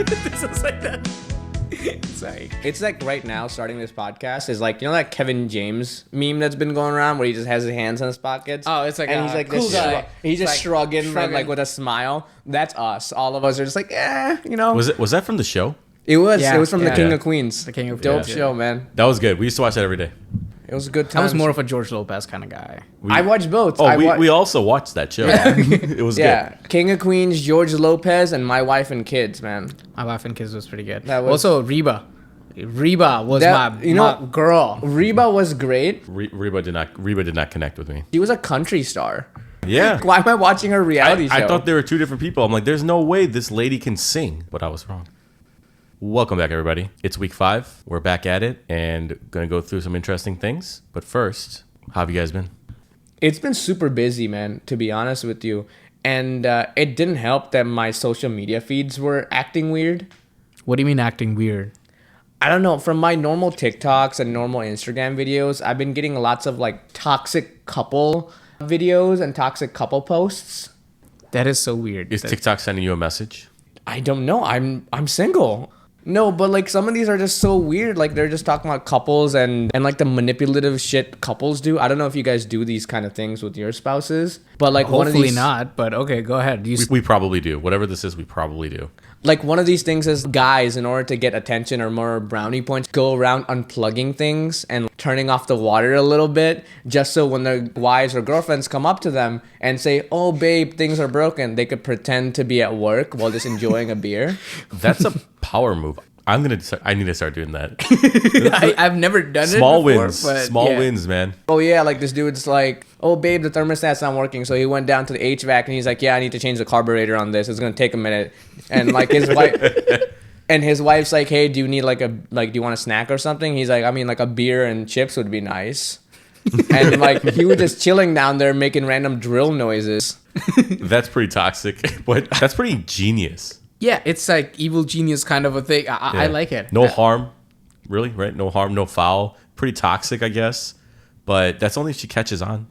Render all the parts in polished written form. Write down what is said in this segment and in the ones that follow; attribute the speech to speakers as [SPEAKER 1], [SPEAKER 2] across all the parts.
[SPEAKER 1] This is like that. It's like right now starting this podcast is like, you know that Kevin James meme that's been going around where he just has his hands in his pockets?
[SPEAKER 2] Oh, it's like
[SPEAKER 1] and he's like
[SPEAKER 2] cool
[SPEAKER 1] this
[SPEAKER 2] guy.
[SPEAKER 1] He's just
[SPEAKER 2] like
[SPEAKER 1] shrugging like with a smile. That's us. All of us are just like, you know.
[SPEAKER 3] Was that from the show?
[SPEAKER 1] It was.
[SPEAKER 2] Yeah,
[SPEAKER 1] it was from the
[SPEAKER 2] yeah.
[SPEAKER 1] King of Queens.
[SPEAKER 2] The King of
[SPEAKER 1] Dope
[SPEAKER 2] Queens,
[SPEAKER 1] show,
[SPEAKER 2] yeah.
[SPEAKER 1] man.
[SPEAKER 3] That was good. We used to watch that every day.
[SPEAKER 1] It was a good
[SPEAKER 2] I
[SPEAKER 1] time.
[SPEAKER 2] was more of a George Lopez kind of guy.
[SPEAKER 1] I watched both.
[SPEAKER 3] Oh, we also watched that show. It was
[SPEAKER 1] yeah, King of Queens, George Lopez, and My Wife and Kids, man.
[SPEAKER 2] My Wife and Kids was pretty good.
[SPEAKER 1] That was-
[SPEAKER 2] Also, Reba. Reba was
[SPEAKER 1] That-
[SPEAKER 2] my girl.
[SPEAKER 1] Reba was great.
[SPEAKER 3] Reba did not connect with me.
[SPEAKER 1] She was a country star.
[SPEAKER 3] Yeah.
[SPEAKER 1] Why am I watching her reality show?
[SPEAKER 3] I thought there were two different people. I'm like, there's no way this lady can sing, but I was wrong. Welcome back, everybody. It's week 5. We're back at it and going to go through some interesting things. But first, how have you guys been?
[SPEAKER 1] It's been super busy, man, to be honest with you. And it didn't help that my social media feeds were acting weird.
[SPEAKER 2] What do you mean acting weird?
[SPEAKER 1] I don't know. From my normal TikToks and normal Instagram videos, I've been getting lots of like toxic couple videos and toxic couple posts.
[SPEAKER 2] That is so weird.
[SPEAKER 3] Is TikTok sending you a message?
[SPEAKER 1] I don't know. I'm single. No, but like some of these are just so weird. Like they're just talking about couples and like the manipulative shit couples do. I don't know if you guys do these kind of things with your spouses, but like one of
[SPEAKER 2] Hopefully
[SPEAKER 1] these,
[SPEAKER 2] not, but okay, go ahead.
[SPEAKER 3] We probably do. Whatever this is, we probably do.
[SPEAKER 1] like one of these things is guys, in order to get attention or more brownie points, go around unplugging things and turning off the water a little bit, just so when their wives or girlfriends come up to them and say, "Oh, babe, things are broken," they could pretend to be at work while just enjoying a beer.
[SPEAKER 3] That's a power move. I need to start doing that.
[SPEAKER 2] I've never done
[SPEAKER 3] Small
[SPEAKER 2] it before,
[SPEAKER 3] wins.
[SPEAKER 2] but
[SPEAKER 3] Small
[SPEAKER 2] yeah.
[SPEAKER 3] wins, man.
[SPEAKER 1] Oh yeah, like this dude's like, "Oh babe, the thermostat's not working." So he went down to the HVAC and he's like, "Yeah, I need to change the carburetor on this. It's gonna take a minute." And like his wife's like, "Hey, do you need do you want a snack or something?" He's like, "I mean, like a beer and chips would be nice." And like he was just chilling down there making random drill noises.
[SPEAKER 3] That's pretty toxic, but that's pretty genius.
[SPEAKER 2] Yeah, it's like evil genius kind of a thing. I
[SPEAKER 3] Yeah.
[SPEAKER 2] like it.
[SPEAKER 3] No harm, really, right? No harm, no foul. Pretty toxic, I guess. But that's only if she catches on.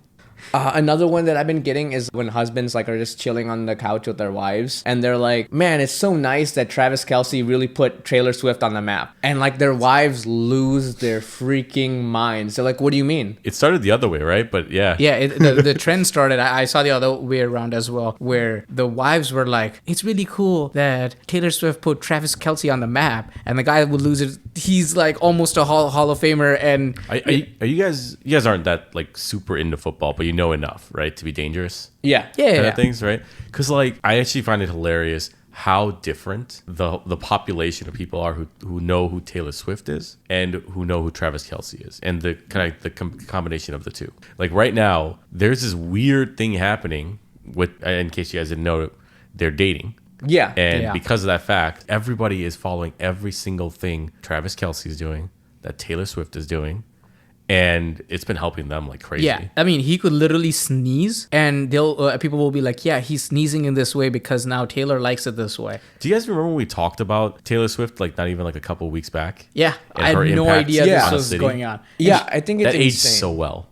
[SPEAKER 1] Another one that I've been getting is when husbands like are just chilling on the couch with their wives and they're like, "Man, it's so nice that Travis Kelce really put Taylor Swift on the map." And like their wives lose their freaking minds. They're like, "What do you mean?"
[SPEAKER 3] It started the other way, right? But yeah.
[SPEAKER 2] Yeah, the trend started. I saw the other way around as well, where the wives were like, "It's really cool that Taylor Swift put Travis Kelce on the map," and the guy would lose it. He's like almost a Hall of Famer, and
[SPEAKER 3] Are you guys aren't that like super into football, but you know enough, right, to be dangerous?
[SPEAKER 1] Yeah.
[SPEAKER 3] Kind of things, right? Because like I actually find it hilarious how different the population of people are who know who Taylor Swift is and who know who Travis Kelce is, and the kind of the combination of the two. Like right now, there's this weird thing happening with, in case you guys didn't know, they're dating.
[SPEAKER 1] Yeah.
[SPEAKER 3] And
[SPEAKER 2] Yeah.
[SPEAKER 3] because of that fact, everybody is following every single thing Travis Kelce is doing, that Taylor Swift is doing, and it's been helping them like crazy.
[SPEAKER 2] yeah, I mean, he could literally sneeze, and people will be like, "Yeah, he's sneezing in this way because now Taylor likes it this way."
[SPEAKER 3] Do you guys remember when we talked about Taylor Swift like not even like a couple of weeks back?
[SPEAKER 2] Yeah,
[SPEAKER 3] And
[SPEAKER 2] I had
[SPEAKER 3] her
[SPEAKER 2] no
[SPEAKER 3] impact
[SPEAKER 2] idea
[SPEAKER 1] Yeah.
[SPEAKER 2] this
[SPEAKER 3] on a
[SPEAKER 2] was
[SPEAKER 3] city?
[SPEAKER 2] going on.
[SPEAKER 1] Yeah, I think it's
[SPEAKER 3] That aged
[SPEAKER 1] insane.
[SPEAKER 3] so well.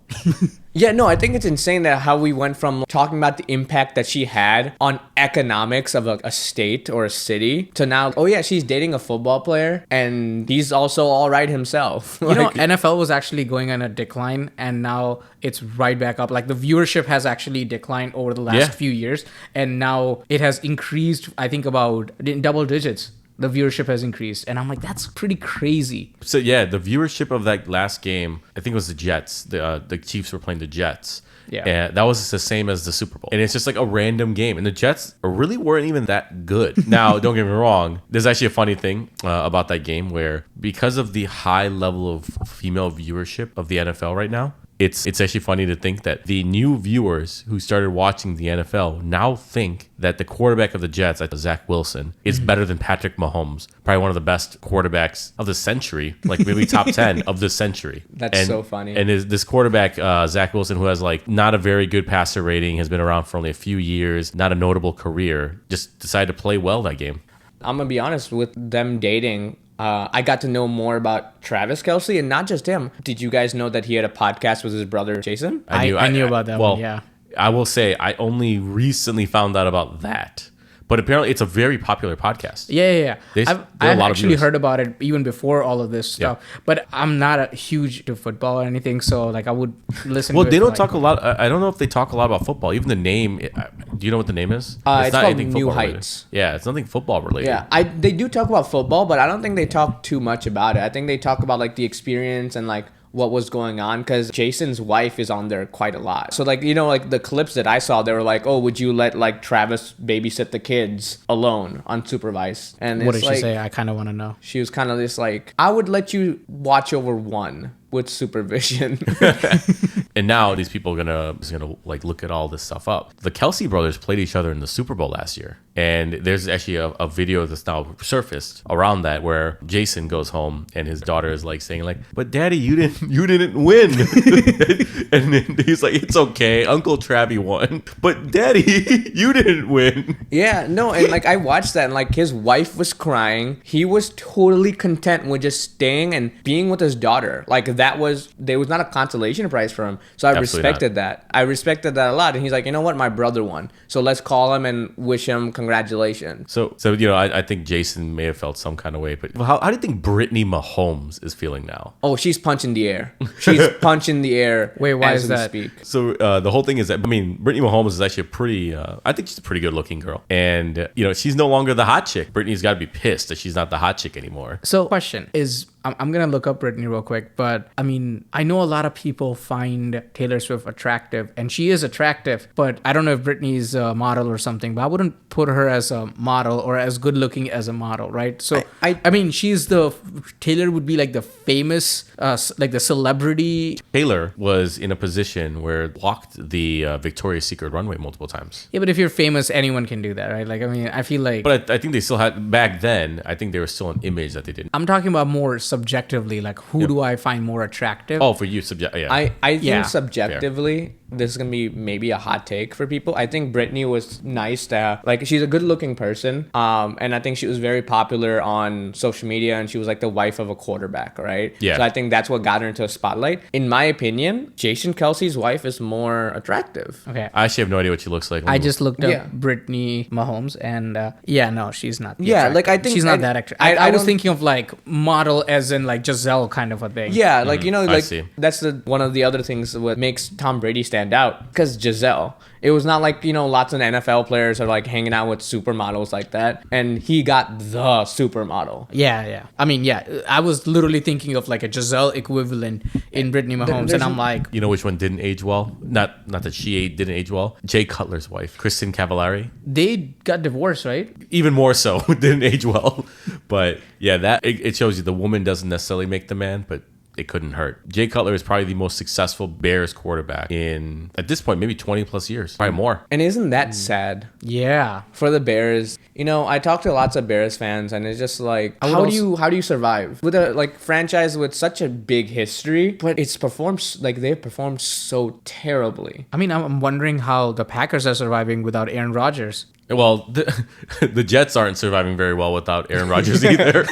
[SPEAKER 1] Yeah, no, I think it's insane that how we went from talking about the impact that she had on economics of a state or a city to now, oh yeah, she's dating a football player and he's also all right himself.
[SPEAKER 2] You know, NFL was actually going on a decline, and now it's right back up. Like the viewership has actually declined over the last
[SPEAKER 3] Yeah.
[SPEAKER 2] few years, and now it has increased. I think about in double digits. The viewership has increased, and I'm like, that's pretty crazy.
[SPEAKER 3] So yeah, the viewership of that last game, I think it was the Jets. The Chiefs were playing the Jets.
[SPEAKER 2] Yeah.
[SPEAKER 3] And that was the same as the Super Bowl. And it's just like a random game. And the Jets really weren't even that good. Now, don't get me wrong. There's actually a funny thing about that game where because of the high level of female viewership of the NFL right now, it's actually funny to think that the new viewers who started watching the NFL now think that the quarterback of the Jets, like Zach Wilson, is better than Patrick Mahomes, probably one of the best quarterbacks of the century, like maybe top 10 of the century.
[SPEAKER 1] That's so funny.
[SPEAKER 3] And this quarterback, Zach Wilson, who has like not a very good passer rating, has been around for only a few years, not a notable career, just decided to play well that game.
[SPEAKER 1] I'm gonna be honest, with them dating, I got to know more about Travis Kelce, and not just him. Did you guys know that he had a podcast with his brother Jason?
[SPEAKER 2] I knew about that
[SPEAKER 3] well,
[SPEAKER 2] one, yeah.
[SPEAKER 3] I will say I only recently found out about that. But apparently, it's a very popular podcast.
[SPEAKER 2] Yeah.
[SPEAKER 3] There
[SPEAKER 2] I've
[SPEAKER 3] are a lot of
[SPEAKER 2] actually
[SPEAKER 3] viewers.
[SPEAKER 2] heard about it even before all of this stuff. But I'm not a huge to football or anything, so like I would listen.
[SPEAKER 3] Well,
[SPEAKER 2] to
[SPEAKER 3] they
[SPEAKER 2] it
[SPEAKER 3] don't
[SPEAKER 2] like,
[SPEAKER 3] talk a lot. I don't know if they talk a lot about football. Even the name. Do you know what the name is?
[SPEAKER 1] It's called
[SPEAKER 3] anything
[SPEAKER 1] New
[SPEAKER 3] football related.
[SPEAKER 1] Heights.
[SPEAKER 3] Yeah, it's nothing football related.
[SPEAKER 1] Yeah, they do talk about football, but I don't think they talk too much about it. I think they talk about like the experience and like what was going on, because Jason's wife is on there quite a lot. So like, you know, like the clips that I saw, they were like, oh, would you let like Travis babysit the kids alone unsupervised? And
[SPEAKER 2] what
[SPEAKER 1] it's
[SPEAKER 2] did she
[SPEAKER 1] like,
[SPEAKER 2] say? I kind of want to know.
[SPEAKER 1] she was kind of just like, I would let you watch over one with supervision.
[SPEAKER 3] And now these people are gonna like look at all this stuff up. The Kelsey brothers played each other in the Super Bowl last year, and there's actually a video that's now surfaced around that where Jason goes home and his daughter is like saying like, "But Daddy, you didn't win," and then he's like, "It's okay, Uncle Travi won, but Daddy, you didn't win."
[SPEAKER 1] Yeah, no, and like I watched that, and like his wife was crying. He was totally content with just staying and being with his daughter. Like there was not a consolation prize for him. So I
[SPEAKER 3] Absolutely
[SPEAKER 1] respected that. I respected that a lot. And he's like, you know what, my brother won. So let's call him and wish him congratulations.
[SPEAKER 3] So you know, I think Jason may have felt some kind of way, but how do you think Brittany Mahomes is feeling now?
[SPEAKER 1] Oh, she's punching the air. She's punching the air.
[SPEAKER 2] Wait, why
[SPEAKER 1] as
[SPEAKER 2] is
[SPEAKER 1] we
[SPEAKER 2] that?
[SPEAKER 1] Speak.
[SPEAKER 3] So the whole thing is that, I mean, Brittany Mahomes is actually a pretty, I think she's a pretty good looking girl. And, you know, she's no longer the hot chick. Brittany's got to be pissed that she's not the hot chick anymore.
[SPEAKER 2] So question is, I'm going to look up Britney real quick, but I mean, I know a lot of people find Taylor Swift attractive, and she is attractive, but I don't know if Britney's a model or something, but I wouldn't put her as a model or as good looking as a model, right? So, I mean, Taylor would be like the famous, like the celebrity.
[SPEAKER 3] Taylor was in a position where walked the Victoria's Secret runway multiple times.
[SPEAKER 2] Yeah, but if you're famous, anyone can do that, right? Like, I mean, I feel like.
[SPEAKER 3] But I think they still had, back then, I think there was still an image that they didn't.
[SPEAKER 2] I'm talking about more subjectively, like who do I find more attractive?
[SPEAKER 3] Oh, for you, yeah.
[SPEAKER 1] I think
[SPEAKER 2] Yeah.
[SPEAKER 1] subjectively, this is gonna be maybe a hot take for people. I think Britney was nice to have, like, she's a good looking person, and I think she was very popular on social media, and she was like the wife of a quarterback, right?
[SPEAKER 3] Yeah.
[SPEAKER 1] So I think that's what got her into a spotlight. In my opinion, Jason Kelsey's wife is more attractive.
[SPEAKER 2] Okay.
[SPEAKER 3] I actually have no idea what she looks like.
[SPEAKER 2] I just looked up
[SPEAKER 1] Yeah.
[SPEAKER 2] Britney Mahomes, and yeah, no, she's not.
[SPEAKER 1] Yeah, like, I think
[SPEAKER 2] she's not that attractive. I was
[SPEAKER 1] don't-
[SPEAKER 2] thinking of like model as in like Giselle kind of a thing.
[SPEAKER 1] Yeah, like, you know,
[SPEAKER 3] I
[SPEAKER 1] like
[SPEAKER 3] see.
[SPEAKER 1] that's one of the other things what makes Tom Brady stand out, because Giselle. It was not like, you know, lots of NFL players are like hanging out with supermodels like that, and he got the supermodel.
[SPEAKER 2] Yeah. I mean, yeah, I was literally thinking of like a Giselle equivalent in Britney Mahomes, and I'm like,
[SPEAKER 3] You know which one didn't age well? Not that she didn't age well. Jay Cutler's wife, Kristen Cavallari.
[SPEAKER 2] they got divorced, right?
[SPEAKER 3] Even more so, didn't age well. But yeah, that it shows you the woman doesn't necessarily make the man, but it couldn't hurt. Jay Cutler is probably the most successful Bears quarterback in, at this point, maybe 20 plus years, probably more.
[SPEAKER 1] And isn't that sad
[SPEAKER 2] Yeah.
[SPEAKER 1] for the Bears? You know, I talk to lots of Bears fans, and it's just like,
[SPEAKER 2] would
[SPEAKER 1] how do you survive with a like franchise with such a big history, but they've performed so terribly.
[SPEAKER 2] I mean, I'm wondering how the Packers are surviving without Aaron Rodgers.
[SPEAKER 3] Well, the Jets aren't surviving very well without Aaron Rodgers either.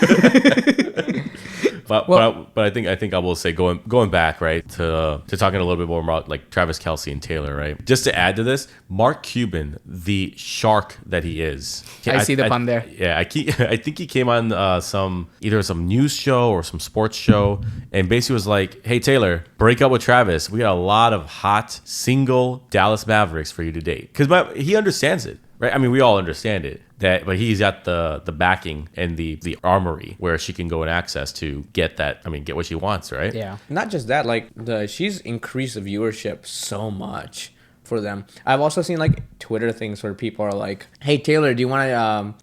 [SPEAKER 3] But I think I will say going back, right, to talking a little bit more about like Travis Kelce and Taylor, right? Just to add to this, Mark Cuban, the shark that he is.
[SPEAKER 2] I see the pun there.
[SPEAKER 3] Yeah, I think he came on either some news show or some sports show, and basically was like, "Hey Taylor, break up with Travis. We got a lot of hot single Dallas Mavericks for you to date," because he understands it. Right, I mean, we all understand it. But he's got the backing and the armory where she can go and access to get that. I mean, get what she wants, right?
[SPEAKER 2] Yeah.
[SPEAKER 1] Not just that, like she's increased the viewership so much for them. I've also seen like Twitter things where people are like, "Hey Taylor, do you want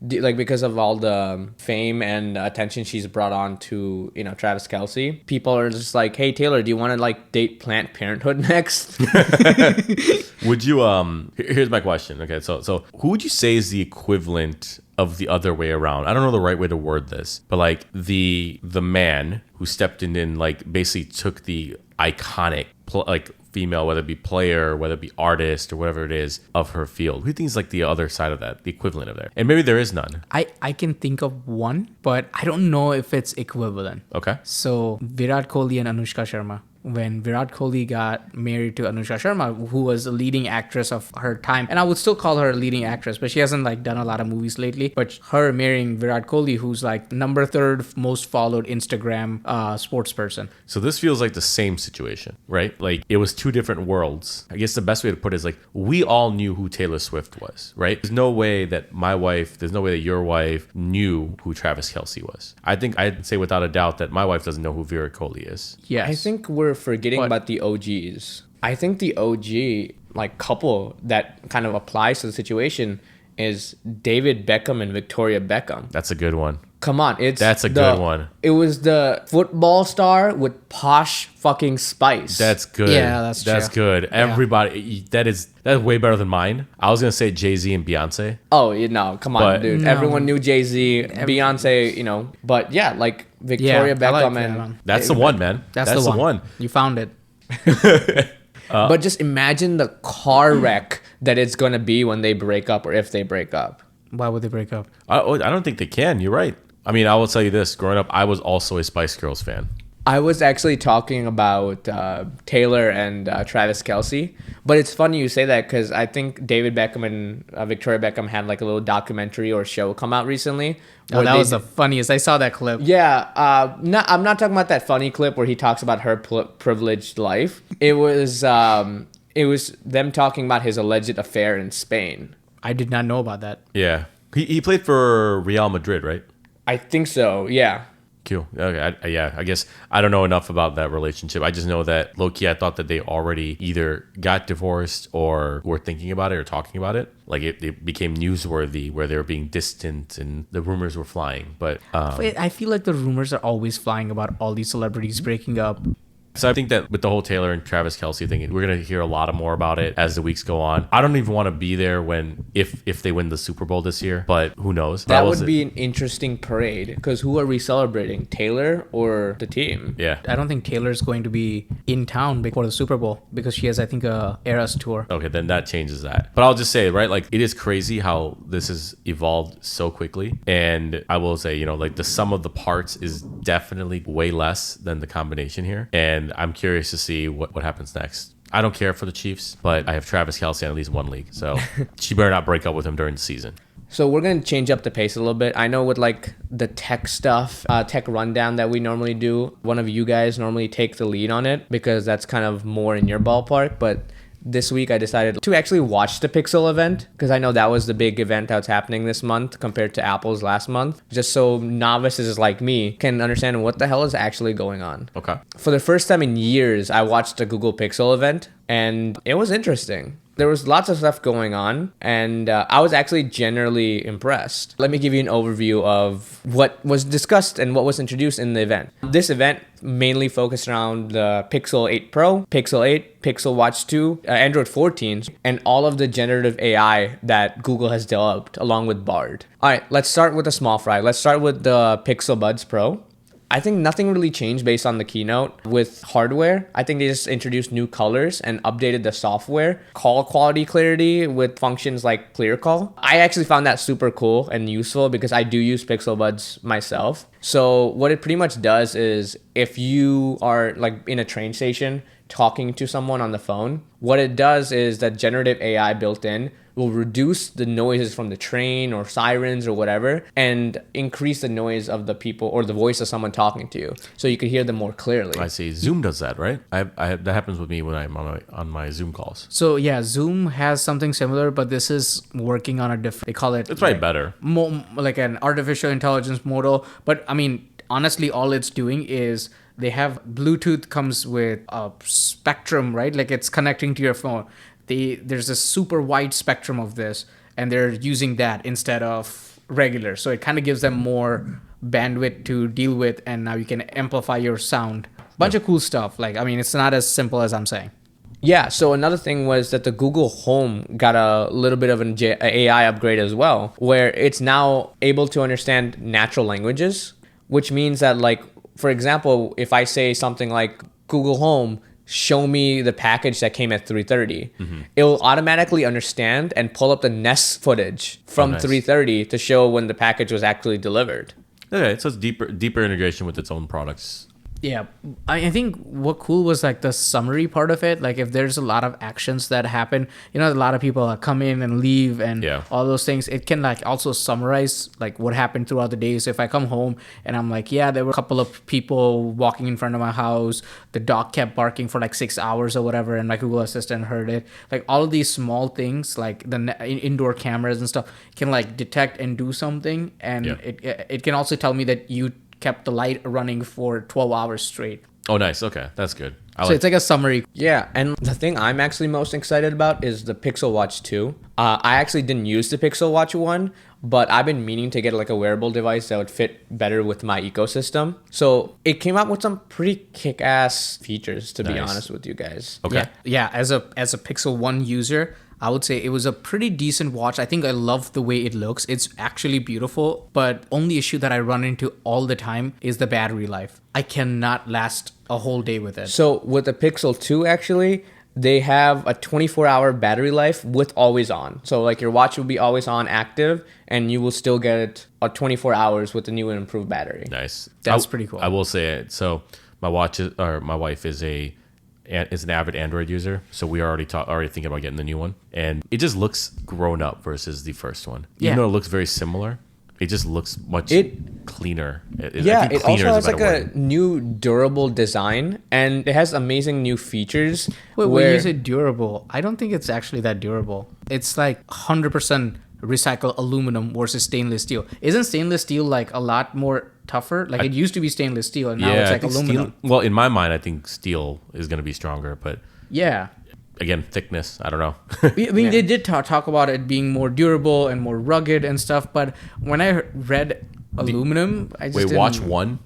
[SPEAKER 1] to like, because of all the fame and attention she's brought on to, you know, Travis Kelce, people are just like, hey Taylor, do you want to like date Planned Parenthood next?"
[SPEAKER 3] Would you here's my question. Okay, so who would you say is the equivalent of the other way around? I don't know the right way to word this, but like the man who stepped in and like basically took the iconic like female, whether it be player, whether it be artist or whatever it is, of her field. Who do you think is like the other side of that, the equivalent of that? And maybe there is none.
[SPEAKER 2] I can think of one, but I don't know if it's equivalent.
[SPEAKER 3] Okay.
[SPEAKER 2] So Virat Kohli and Anushka Sharma. when Virat Kohli got married to Anusha Sharma, who was a leading actress of her time. And I would still call her a leading actress, but she hasn't like done a lot of movies lately. But her marrying Virat Kohli, who's like number third most followed Instagram sports person.
[SPEAKER 3] So this feels like the same situation, right? Like it was two different worlds. I guess the best way to put it is like we all knew who Taylor Swift was, right? There's no way that there's no way that your wife knew who Travis Kelce was. I think I'd say without a doubt that my wife doesn't know who Virat Kohli is.
[SPEAKER 2] Yes.
[SPEAKER 1] I think we're forgetting about the OGs. I think the OG like couple that kind of applies to the situation is David Beckham and Victoria Beckham.
[SPEAKER 3] That's a good one.
[SPEAKER 1] Come on,
[SPEAKER 3] That's a good one.
[SPEAKER 1] It was the football star with posh fucking spice.
[SPEAKER 3] That's good.
[SPEAKER 2] Yeah, that's
[SPEAKER 3] That's
[SPEAKER 2] true.
[SPEAKER 3] good. Everybody, that's way better than mine. I was gonna say Jay-Z and Beyonce.
[SPEAKER 1] Oh, come on,
[SPEAKER 3] But-
[SPEAKER 1] dude.
[SPEAKER 2] No.
[SPEAKER 1] Everyone knew Jay-Z, Beyonce, but yeah, like Victoria
[SPEAKER 2] I like
[SPEAKER 1] Beckham
[SPEAKER 2] that
[SPEAKER 1] and
[SPEAKER 2] one.
[SPEAKER 3] That's the one, man.
[SPEAKER 2] That's the one. You found it.
[SPEAKER 1] but just imagine the car wreck that it's gonna be when they break up or if they break up.
[SPEAKER 2] Why would they break up?
[SPEAKER 3] I don't think they can. You're right. I mean, I will tell you this. Growing up, I was also a Spice Girls fan.
[SPEAKER 1] I was actually talking about Taylor and Travis Kelce, but it's funny you say that because I think David Beckham and Victoria Beckham had like a little documentary or show come out recently.
[SPEAKER 2] Oh,
[SPEAKER 1] where
[SPEAKER 2] that
[SPEAKER 1] they
[SPEAKER 2] was the funniest. I saw that clip.
[SPEAKER 1] Yeah, I'm not talking about that funny clip where he talks about her privileged life. It was them talking about his alleged affair in Spain.
[SPEAKER 2] I did not know about that.
[SPEAKER 3] Yeah. He played for Real Madrid, right?
[SPEAKER 1] I think so. Yeah.
[SPEAKER 3] Cool. Okay. I guess I don't know enough about that relationship. I just know that low-key, I thought that they already either got divorced or were thinking about it or talking about it. Like it became newsworthy where they were being distant and the rumors were flying. But
[SPEAKER 2] I feel like the rumors are always flying about all these celebrities breaking up.
[SPEAKER 3] so I think that with the whole Taylor and Travis Kelce thing, we're gonna hear a lot more about it as the weeks go on. I don't even want to be there if they win the Super Bowl this year, but who knows?
[SPEAKER 1] That would be an interesting parade because who are we celebrating, Taylor or the team?
[SPEAKER 3] Yeah.
[SPEAKER 2] I don't think Taylor's going to be in town before the Super Bowl because she has, I think, a Eras tour.
[SPEAKER 3] Okay, then that changes that. But I'll just say, right, like it is crazy how this has evolved so quickly. And I will say, like the sum of the parts is definitely way less than the combination here. And I'm curious to see what happens next. I don't care for the Chiefs, but I have Travis Kelce in at least one league. So she better not break up with him during the season.
[SPEAKER 1] So we're going to change up the pace a little bit. I know with like the tech stuff, tech rundown that we normally do, one of you guys normally take the lead on it because that's kind of more in your ballpark. But this week I decided to actually watch the Pixel event because I know that was the big event that's happening this month compared to Apple's last month. Just so novices like me can understand what the hell is actually going on.
[SPEAKER 3] Okay.
[SPEAKER 1] For the first time in years, I watched the Google Pixel event and it was interesting. There was lots of stuff going on, and I was actually generally impressed. Let me give you an overview of what was discussed and what was introduced in the event. This event mainly focused around the Pixel 8 Pro, Pixel 8, Pixel Watch 2, Android 14, and all of the generative AI that Google has developed along with Bard. All right, let's start with a small fry. Let's start with the Pixel Buds Pro. I think nothing really changed based on the keynote with hardware. I think they just introduced new colors and updated the software. Call quality clarity with functions like Clear Call. I actually found that super cool and useful because I do use Pixel Buds myself. So what it pretty much does is if you are like in a train station talking to someone on the phone, what it does is that generative AI built in will reduce the noises from the train or sirens or whatever and increase the noise of the people or the voice of someone talking to you so you can hear them more clearly.
[SPEAKER 3] I see. Zoom does that, right? That happens with me when I'm on my Zoom calls.
[SPEAKER 2] So yeah, Zoom has something similar, but this is working on a different. They call it.
[SPEAKER 3] It's probably better.
[SPEAKER 2] Like an artificial intelligence model. But I mean, honestly, all it's doing is they have Bluetooth comes with a spectrum, right? Like it's connecting to your phone. There's a super wide spectrum of this, and they're using that instead of regular. So it kind of gives them more bandwidth to deal with, and now you can amplify your sound. Bunch of cool stuff. Like, I mean, it's not as simple as I'm saying.
[SPEAKER 1] Yeah, so another thing was that the Google Home got a little bit of an AI upgrade as well, where it's now able to understand natural languages, which means that, like, for example, if I say something like Google Home, show me the package that came at 3:30, it will automatically understand and pull up the Nest footage from 3:30 to show when the package was actually delivered.
[SPEAKER 3] Okay, so it's deeper integration with its own products.
[SPEAKER 2] Yeah, I think what cool was like the summary part of it. Like if there's a lot of actions that happen, a lot of people come in and leave and all those things. It can like also summarize like what happened throughout the day. So if I come home and I'm like, yeah, there were a couple of people walking in front of my house. The dog kept barking for like 6 hours or whatever, and my Google Assistant heard it. Like all of these small things, like the indoor cameras and stuff, can like detect and do something, and it can also tell me that you kept the light running for 12 hours straight.
[SPEAKER 3] Oh, nice. Okay, that's good.
[SPEAKER 2] It's like a summary.
[SPEAKER 1] Yeah, and the thing I'm actually most excited about is the Pixel Watch 2. I actually didn't use the Pixel Watch 1, but I've been meaning to get like a wearable device that would fit better with my ecosystem. So it came out with some pretty kick-ass features, to be honest with you guys.
[SPEAKER 3] Okay.
[SPEAKER 2] Yeah. As a Pixel 1 user, I would say it was a pretty decent watch. I think I love the way it looks. It's actually beautiful, but only issue that I run into all the time is the battery life. I cannot last a whole day with it.
[SPEAKER 1] So with the Pixel 2, actually, they have a 24-hour battery life with always on. So like your watch will be always on active, and you will still get a 24 hours with the new and improved battery.
[SPEAKER 3] Nice.
[SPEAKER 2] That's pretty cool.
[SPEAKER 3] I will say it. So my wife is an avid Android user, so we are already thinking about getting the new one, and it just looks grown up versus the first one. Even though it looks very similar, it just looks much cleaner.
[SPEAKER 1] It also has like a new durable design, and it has amazing new features.
[SPEAKER 2] Wait, when you say durable, I don't think it's actually that durable. It's like 100% recycled aluminum versus stainless steel. Isn't stainless steel like a lot more tougher? Like it used to be stainless steel, and now it's like aluminum.
[SPEAKER 3] Well, in my mind, I think steel is going to be stronger, but again, thickness, I don't know.
[SPEAKER 2] I mean, they did talk about it being more durable and more rugged and stuff, but when I read aluminum, I just didn't...
[SPEAKER 3] Watch 1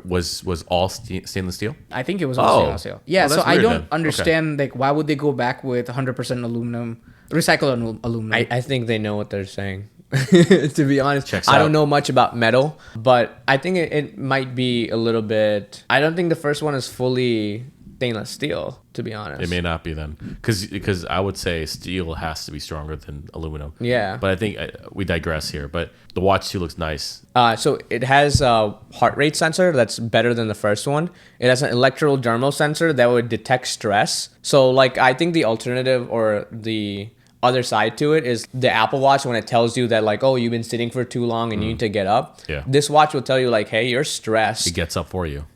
[SPEAKER 3] was all stainless steel?
[SPEAKER 2] I think it was all stainless steel. Yeah, so I don't understand,
[SPEAKER 3] okay.
[SPEAKER 2] like, why would they go back with 100% aluminum, recycled aluminum?
[SPEAKER 1] I think they know what they're saying. To be honest, I don't know much about metal, but I think it might be a little bit... I don't think the first one is fully stainless steel, to be honest.
[SPEAKER 3] It may not be then, because I would say steel has to be stronger than aluminum.
[SPEAKER 1] Yeah.
[SPEAKER 3] But I think we digress here. But the Watch 2 looks nice.
[SPEAKER 1] So it has a heart rate sensor that's better than the first one. It has an electrodermal sensor that would detect stress. So like I think the alternative or the other side to it is the Apple Watch, when it tells you that like, oh, you've been sitting for too long and you need to get up.
[SPEAKER 3] Yeah.
[SPEAKER 1] This watch will tell you like, hey, you're stressed.
[SPEAKER 3] It gets up for you.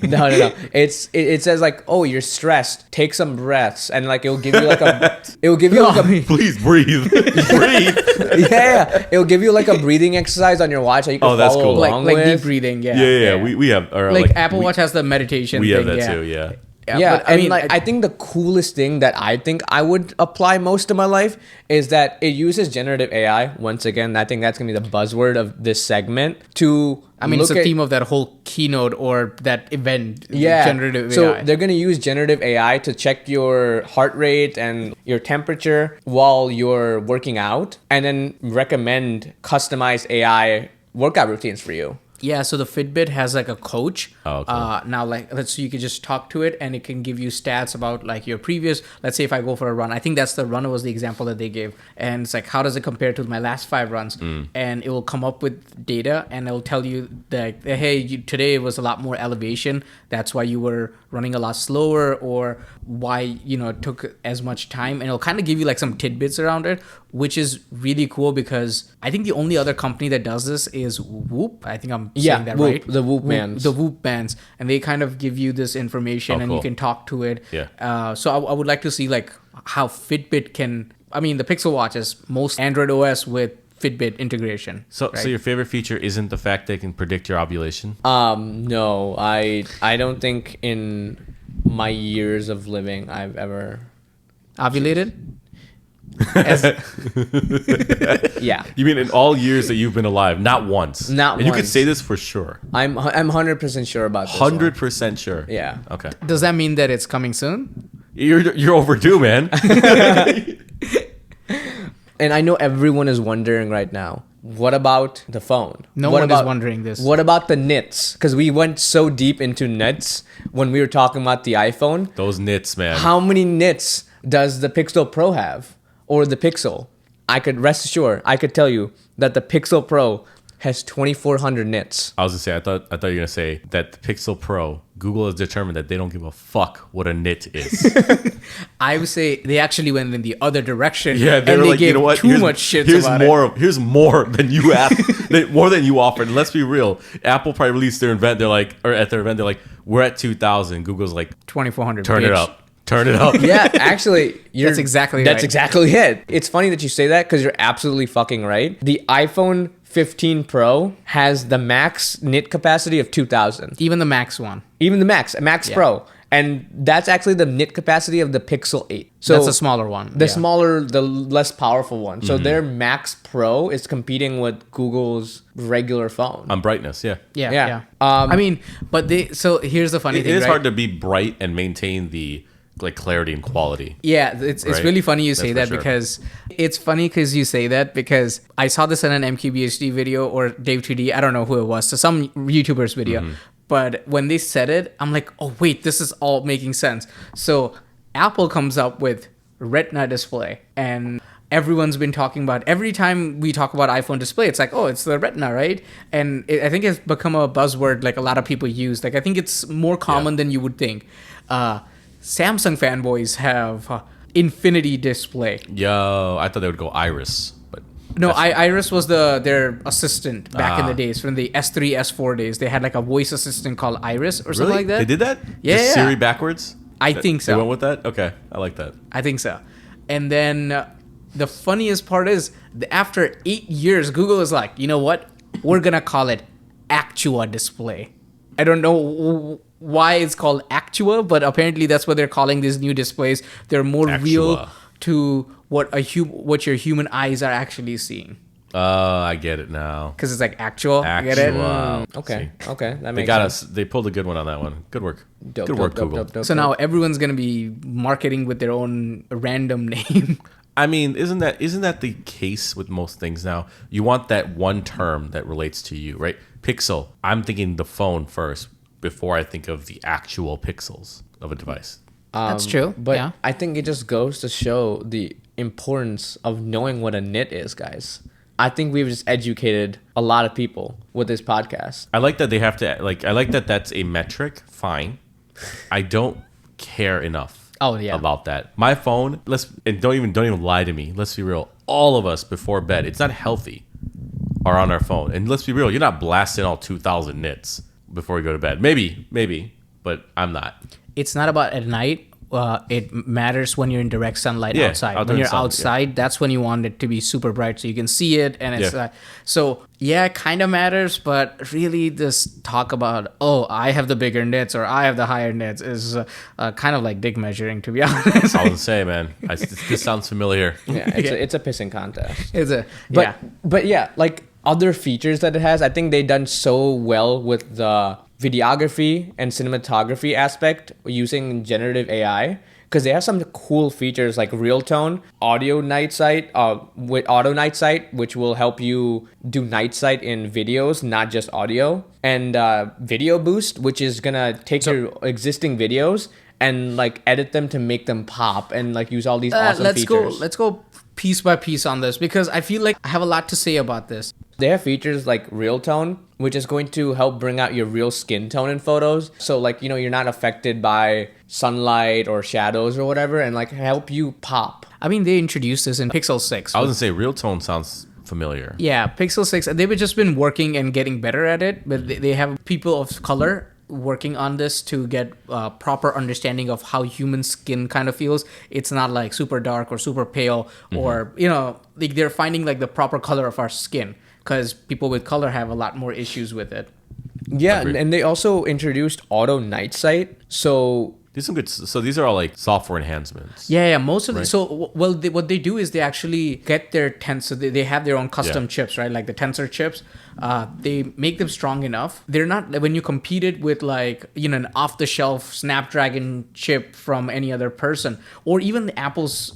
[SPEAKER 1] No. It says like, oh, you're stressed. Take some breaths, and like it'll give you like a
[SPEAKER 3] Please breathe. Breathe.
[SPEAKER 1] Yeah. It'll give you like a breathing exercise on your watch that you can
[SPEAKER 3] that's
[SPEAKER 1] follow
[SPEAKER 3] cool.
[SPEAKER 1] along
[SPEAKER 2] like
[SPEAKER 1] with.
[SPEAKER 2] deep breathing.
[SPEAKER 3] Yeah. We have
[SPEAKER 2] like Apple Watch has the meditation.
[SPEAKER 3] We
[SPEAKER 2] thing,
[SPEAKER 3] have that too. Yeah.
[SPEAKER 1] Yeah,
[SPEAKER 2] but I mean,
[SPEAKER 1] like I think the coolest thing that I think I would apply most of my life is that it uses generative AI. Once again, I think that's gonna be the buzzword of this segment.
[SPEAKER 2] It's a theme of that whole keynote or that event.
[SPEAKER 1] Yeah,
[SPEAKER 2] generative AI.
[SPEAKER 1] So they're gonna use generative AI to check your heart rate and your temperature while you're working out, and then recommend customized AI workout routines for you.
[SPEAKER 2] Yeah, so the Fitbit has like a coach.
[SPEAKER 3] Oh, okay.
[SPEAKER 2] Now, like, so you can just talk to it and it can give you stats about like your previous, let's say if I go for a run, I think that's the runner was the example that they gave. And it's like, how does it compare to my last 5 runs? And it will come up with data and it'll tell you that, hey, today it was a lot more elevation. That's why you were running a lot slower, or why, it took as much time. And it'll kind of give you like some tidbits around it, which is really cool because I think the only other company that does this is Whoop. I think I'm saying that
[SPEAKER 1] Whoop,
[SPEAKER 2] right.
[SPEAKER 1] The Whoop bands.
[SPEAKER 2] The Whoop bands. And they kind of give you this information and
[SPEAKER 3] cool.
[SPEAKER 2] you can talk to it.
[SPEAKER 3] Yeah.
[SPEAKER 2] So I would like to see like how Fitbit can, the Pixel Watch is most Android OS with Fitbit integration.
[SPEAKER 3] So your favorite feature isn't the fact they can predict your ovulation?
[SPEAKER 1] No, I don't think in my years of living I've ever
[SPEAKER 2] ovulated.
[SPEAKER 1] Yeah.
[SPEAKER 3] You mean in all years that you've been alive, not once?
[SPEAKER 1] Not
[SPEAKER 3] and
[SPEAKER 1] once.
[SPEAKER 3] You could say this for sure.
[SPEAKER 1] I'm 100% sure about this.
[SPEAKER 3] 100% sure.
[SPEAKER 1] Yeah.
[SPEAKER 3] Okay.
[SPEAKER 2] Does that mean that it's coming soon?
[SPEAKER 3] You're overdue, man.
[SPEAKER 1] And I know everyone is wondering right now, what about the phone?
[SPEAKER 2] No one is wondering this.
[SPEAKER 1] What about the nits? Because we went so deep into nits when we were talking about the iPhone.
[SPEAKER 3] Those nits, man.
[SPEAKER 1] How many nits does the Pixel Pro have? Or the Pixel? I could rest assured, I could tell you that the Pixel Pro has 2,400 nits.
[SPEAKER 3] I was gonna say, I thought you were gonna say that the Pixel Pro, Google has determined that they don't give a fuck what a nit is.
[SPEAKER 2] I would say they actually went in the other direction.
[SPEAKER 3] Yeah,
[SPEAKER 2] and they
[SPEAKER 3] like,
[SPEAKER 2] gave
[SPEAKER 3] you know what?
[SPEAKER 2] too much shit about it.
[SPEAKER 3] Here's more than you asked, more than you offered. And let's be real. Apple probably released their event. They're like, or at their event, they're like, we're at 2,000. Google's like,
[SPEAKER 2] 2,400.
[SPEAKER 3] turn it up. Turn it up.
[SPEAKER 1] Yeah, actually,
[SPEAKER 2] That's exactly
[SPEAKER 1] That's
[SPEAKER 2] right.
[SPEAKER 1] exactly it. It's funny that you say that because you're absolutely fucking right. The iPhone 15 Pro has the max nit capacity of 2,000.
[SPEAKER 2] Even the Max one.
[SPEAKER 1] Even the Max Pro. And that's actually the nit capacity of the Pixel 8. So
[SPEAKER 2] That's a smaller one.
[SPEAKER 1] The smaller, the less powerful one. So
[SPEAKER 3] Mm-hmm.
[SPEAKER 1] their Max Pro is competing with Google's regular phone.
[SPEAKER 3] On brightness, yeah.
[SPEAKER 2] Yeah.
[SPEAKER 1] Um,
[SPEAKER 2] I mean, but so here's the funny
[SPEAKER 3] It
[SPEAKER 2] thing,
[SPEAKER 3] is
[SPEAKER 2] right?
[SPEAKER 3] hard to be bright and maintain the clarity and quality.
[SPEAKER 2] Yeah, it's
[SPEAKER 3] Right?
[SPEAKER 2] really funny you say
[SPEAKER 3] That's
[SPEAKER 2] that
[SPEAKER 3] for sure.
[SPEAKER 2] because it's funny because you say that because I saw this in an MQBHD video or Dave 2D, I don't know who it was, so some YouTuber's video.
[SPEAKER 3] Mm-hmm.
[SPEAKER 2] But when they said it, I'm like, oh wait, this is all making sense. So Apple comes up with Retina display and everyone's been talking about every time we talk about iPhone display, it's like, oh, it's the Retina, right? And I think it's become a buzzword like a lot of people use. Like I think it's more common than you would think. Samsung fanboys have Infinity display.
[SPEAKER 3] Yo, I thought they would go Iris, but
[SPEAKER 2] No, Iris was their assistant back in the days from the S3, S4 days. They had like a voice assistant called Iris or something
[SPEAKER 3] really?
[SPEAKER 2] like that.
[SPEAKER 3] They did that?
[SPEAKER 2] Yeah,
[SPEAKER 3] Just
[SPEAKER 2] yeah.
[SPEAKER 3] Siri backwards?
[SPEAKER 2] I think so.
[SPEAKER 3] They went with that? Okay, I like that.
[SPEAKER 2] I think so. And then the funniest part is after 8 years, Google is like, you know what? We're going to call it Actua display. I don't know why it's called Actua, but apparently that's what they're calling these new displays. They're more real
[SPEAKER 3] Actua.
[SPEAKER 2] to what your human eyes are actually seeing.
[SPEAKER 3] I get it now.
[SPEAKER 2] Because it's like actual. Get it?
[SPEAKER 3] Actua.
[SPEAKER 1] okay,
[SPEAKER 3] See.
[SPEAKER 1] okay. That
[SPEAKER 3] They
[SPEAKER 1] makes
[SPEAKER 3] got
[SPEAKER 1] sense.
[SPEAKER 3] us. They pulled a good one on that one. Good work.
[SPEAKER 1] Dope,
[SPEAKER 3] Good work,
[SPEAKER 1] dope,
[SPEAKER 3] Google.
[SPEAKER 1] dope, dope,
[SPEAKER 2] So
[SPEAKER 1] dope.
[SPEAKER 2] now everyone's going to be marketing with their own random name.
[SPEAKER 3] I mean, isn't that the case with most things now? You want that one term that relates to you, right? Pixel. I'm thinking the phone first before I think of the actual pixels of a device.
[SPEAKER 2] That's true.
[SPEAKER 1] But
[SPEAKER 2] yeah.
[SPEAKER 1] I think it just goes to show the importance of knowing what a nit is, guys. I think we've just educated a lot of people with this podcast.
[SPEAKER 3] I like that they have to I like that that's a metric. Fine. I don't care enough.
[SPEAKER 2] Oh, yeah.
[SPEAKER 3] About that. My phone. Don't even lie to me. Let's be real. All of us before bed. It's not healthy. Are on our phone. And let's be real. You're not blasting all 2,000 nits before you go to bed. Maybe, but I'm not.
[SPEAKER 2] It's not about at night. It matters when you're in direct sunlight
[SPEAKER 3] Yeah,
[SPEAKER 2] outside.
[SPEAKER 3] out
[SPEAKER 2] When
[SPEAKER 3] in
[SPEAKER 2] you're
[SPEAKER 3] the sun,
[SPEAKER 2] outside, that's when you want it to be super bright so you can see it. And it's
[SPEAKER 3] Yeah.
[SPEAKER 2] so yeah, it kind of matters. But really, this talk about I have the bigger nits or I have the higher nits is kind of like dick measuring, to be honest.
[SPEAKER 3] I was gonna say, man. This sounds familiar.
[SPEAKER 1] Yeah, it's a pissing contest.
[SPEAKER 2] It's
[SPEAKER 1] But yeah, like other features that it has, I think they've done so well with the videography and cinematography aspect using generative AI because they have some cool features like real tone, audio night sight, with auto night sight, which will help you do night sight in videos, not just audio, and video boost, which is gonna take your existing videos and like edit them to make them pop and like use all these awesome features.
[SPEAKER 2] Let's go piece by piece on this because I feel like I have a lot to say about this.
[SPEAKER 1] They have features like real tone, which is going to help bring out your real skin tone in photos. So like, you're not affected by sunlight or shadows or whatever and like help you pop.
[SPEAKER 2] I mean, they introduced this in Pixel 6.
[SPEAKER 3] I was gonna say real tone sounds familiar.
[SPEAKER 2] Yeah, Pixel 6, they've just been working and getting better at it, but they have people of color working on this to get proper understanding of how human skin kind of feels. It's not like super dark or super pale or, like they're finding like the proper color of our skin because people with color have a lot more issues with it.
[SPEAKER 1] Yeah,
[SPEAKER 3] Agreed.
[SPEAKER 1] and they also introduced auto night sight. So
[SPEAKER 3] These some good. So these are all like software enhancements.
[SPEAKER 2] Yeah, most of
[SPEAKER 3] Right.
[SPEAKER 2] what they do is they actually get their so they have their own custom chips, right? Like the tensor chips. They make them strong enough. They're not when you compete it with like an off-the-shelf Snapdragon chip from any other person, or even the Apple's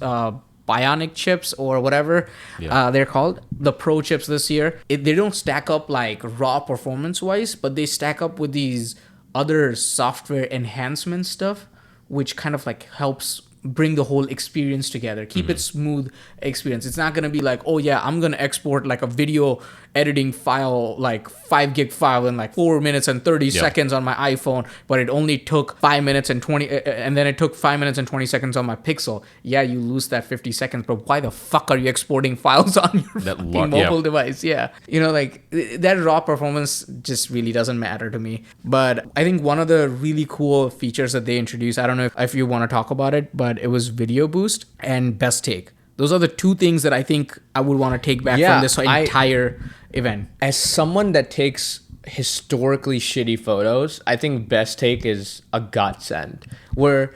[SPEAKER 2] Bionic chips or whatever they're called, the Pro chips this year. They don't stack up like raw performance-wise, but they stack up with these other software enhancement stuff, which kind of like helps bring the whole experience together, keep it smooth experience. It's not going to be like, oh yeah, I'm going to export like a video editing file, like 5 gig file in like 4 minutes and 30 seconds on my iPhone, but it only took 5 minutes and 20, and then it took 5 minutes and 20 seconds on my Pixel. Yeah, you lose that 50 seconds, but why the fuck are you exporting files on your mobile device? Yeah. You know, like that raw performance just really doesn't matter to me. But I think one of the really cool features that they introduced, I don't know if you want to talk about it, but it was video boost and best take. Those are the two things that I think I would want to take back from this entire event.
[SPEAKER 1] As someone that takes historically shitty photos, I think best take is a godsend. Where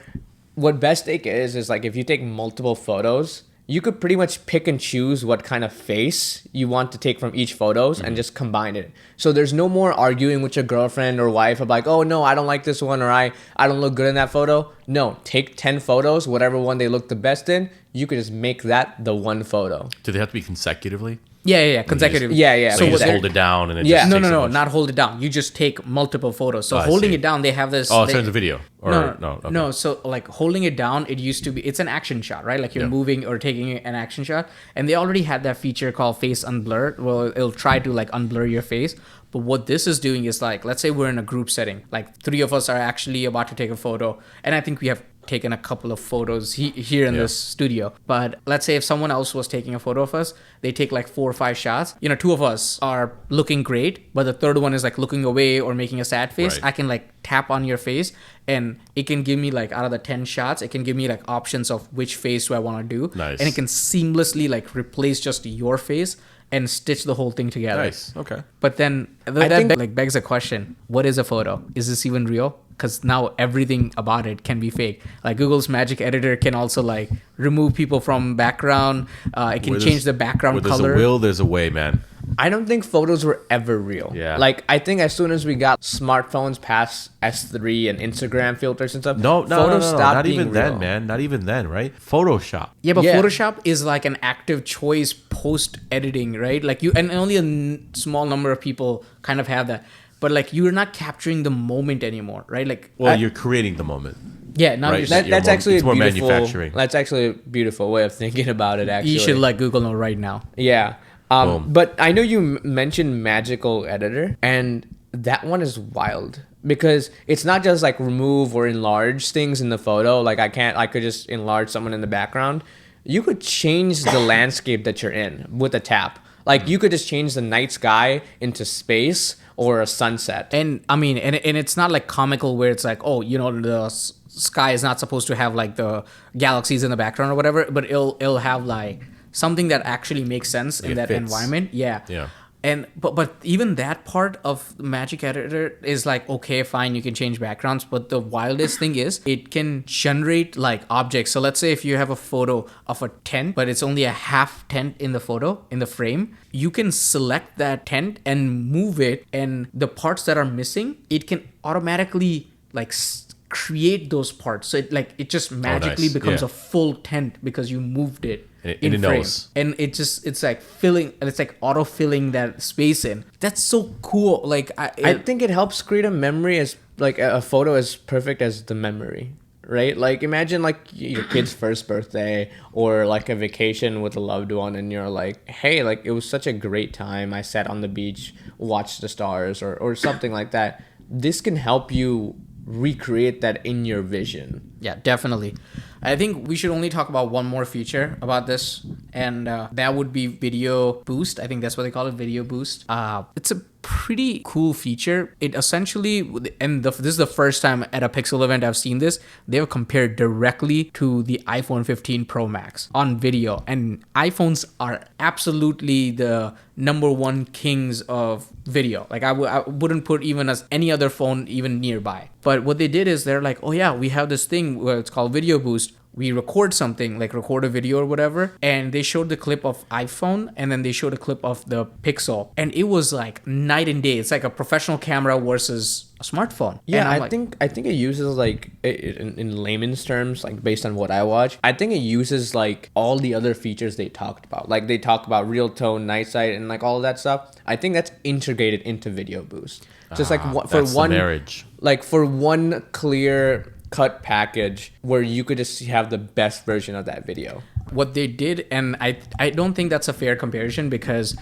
[SPEAKER 1] what best take is like if you take multiple photos, you could pretty much pick and choose what kind of face you want to take from each photos and just combine it. So there's no more arguing with your girlfriend or wife of like, oh no, I don't like this one, or I don't look good in that photo. No, take 10 photos, whatever one they look the best in, you could just make that the one photo.
[SPEAKER 3] Do they have to be consecutively?
[SPEAKER 2] Yeah, consecutively.
[SPEAKER 1] Yeah.
[SPEAKER 3] So you just hold it down and it just takes
[SPEAKER 2] No, not hold it down. You just take multiple photos. So holding it down, they have this.
[SPEAKER 3] Oh, it turns a video. Or okay.
[SPEAKER 2] No. So like holding it down, it used to be. It's an action shot, right? Like you're moving or taking an action shot, and they already had that feature called face unblur. Well, it'll try to like unblur your face. But what this is doing is like, let's say we're in a group setting, like 3 of us are actually about to take a photo, and I think we have taken a couple of photos here in this studio. But let's say if someone else was taking a photo of us, they take like 4 or 5 shots. You know, 2 of us are looking great, but the third one is like looking away or making a sad face. Right. I can like tap on your face, and it can give me like out of the 10 shots, it can give me like options of which face do I want to do.
[SPEAKER 3] Nice.
[SPEAKER 2] And it can seamlessly like replace just your face and stitch the whole thing together.
[SPEAKER 3] Nice. Okay.
[SPEAKER 2] But then that begs a question. What is a photo? Is this even real? Because now everything about it can be fake. Like Google's Magic Editor can also like remove people from background. It can change the background color.
[SPEAKER 3] There's a will, there's a way, man.
[SPEAKER 1] I don't think photos were ever real.
[SPEAKER 3] Yeah.
[SPEAKER 1] Like I think as soon as we got smartphones past S3 and Instagram filters and stuff,
[SPEAKER 3] no, not even
[SPEAKER 1] real.
[SPEAKER 3] then, man. Not even then, right? Photoshop.
[SPEAKER 2] Yeah, but Photoshop is like an active choice post editing, right? Like and only a small number of people kind of have that. But like you're not capturing the moment anymore, right? Like
[SPEAKER 3] you're creating the moment.
[SPEAKER 2] Yeah, now
[SPEAKER 3] right?
[SPEAKER 1] That's actually
[SPEAKER 3] more manufacturing.
[SPEAKER 1] That's actually a beautiful way of thinking about it. Actually,
[SPEAKER 2] you should let Google know right now.
[SPEAKER 1] Yeah. But I know you mentioned Magical Editor, and that one is wild because it's not just like remove or enlarge things in the photo. Like I could just enlarge someone in the background. You could change the landscape that you're in with a tap. Like you could just change the night sky into space or a sunset.
[SPEAKER 2] And I mean, and it's not like comical where it's like, oh, you know, the sky is not supposed to have like the galaxies in the background or whatever, but it'll have like something that actually makes sense in that environment. Yeah. And but even that part of Magic Editor is like, okay, fine, you can change backgrounds, but the wildest thing is it can generate like objects. So let's say if you have a photo of a tent, but it's only a half tent in the photo, in the frame, you can select that tent and move it, and the parts that are missing, it can automatically like create those parts. So it just magically becomes a full tent because you moved it. In frame. And it's like filling, and it's like auto filling that space in. That's so cool. Like
[SPEAKER 1] I think it helps create a memory as like a photo as perfect as the memory, right? Like imagine like your kid's first birthday or like a vacation with a loved one, and you're like, hey, like it was such a great time. I sat on the beach, watched the stars, or something like that. This can help you recreate that in your vision.
[SPEAKER 2] Yeah, definitely. I think we should only talk about one more feature about this, and that would be video boost. I think that's what they call it, video boost. It's a pretty cool feature. It essentially, and this is the first time at a Pixel event I've seen this, they've compared directly to the iPhone 15 Pro Max on video, and iPhones are absolutely the number one kings of video. Like I wouldn't put even as any other phone even nearby. But what they did is they're like, oh yeah, we have this thing where it's called video boost. We record something, like record a video or whatever, and they showed the clip of iPhone, and then they showed a clip of the Pixel, and it was like night and day. It's like a professional camera versus a smartphone.
[SPEAKER 1] Yeah, I think it uses like in layman's terms, like based on what I watch, I think it uses like all the other features they talked about. Like they talk about real tone, night sight, and like all of that stuff. I think that's integrated into Video Boost. Just like for one clear cut package where you could just have the best version of that video.
[SPEAKER 2] What they did, and I don't think that's a fair comparison, because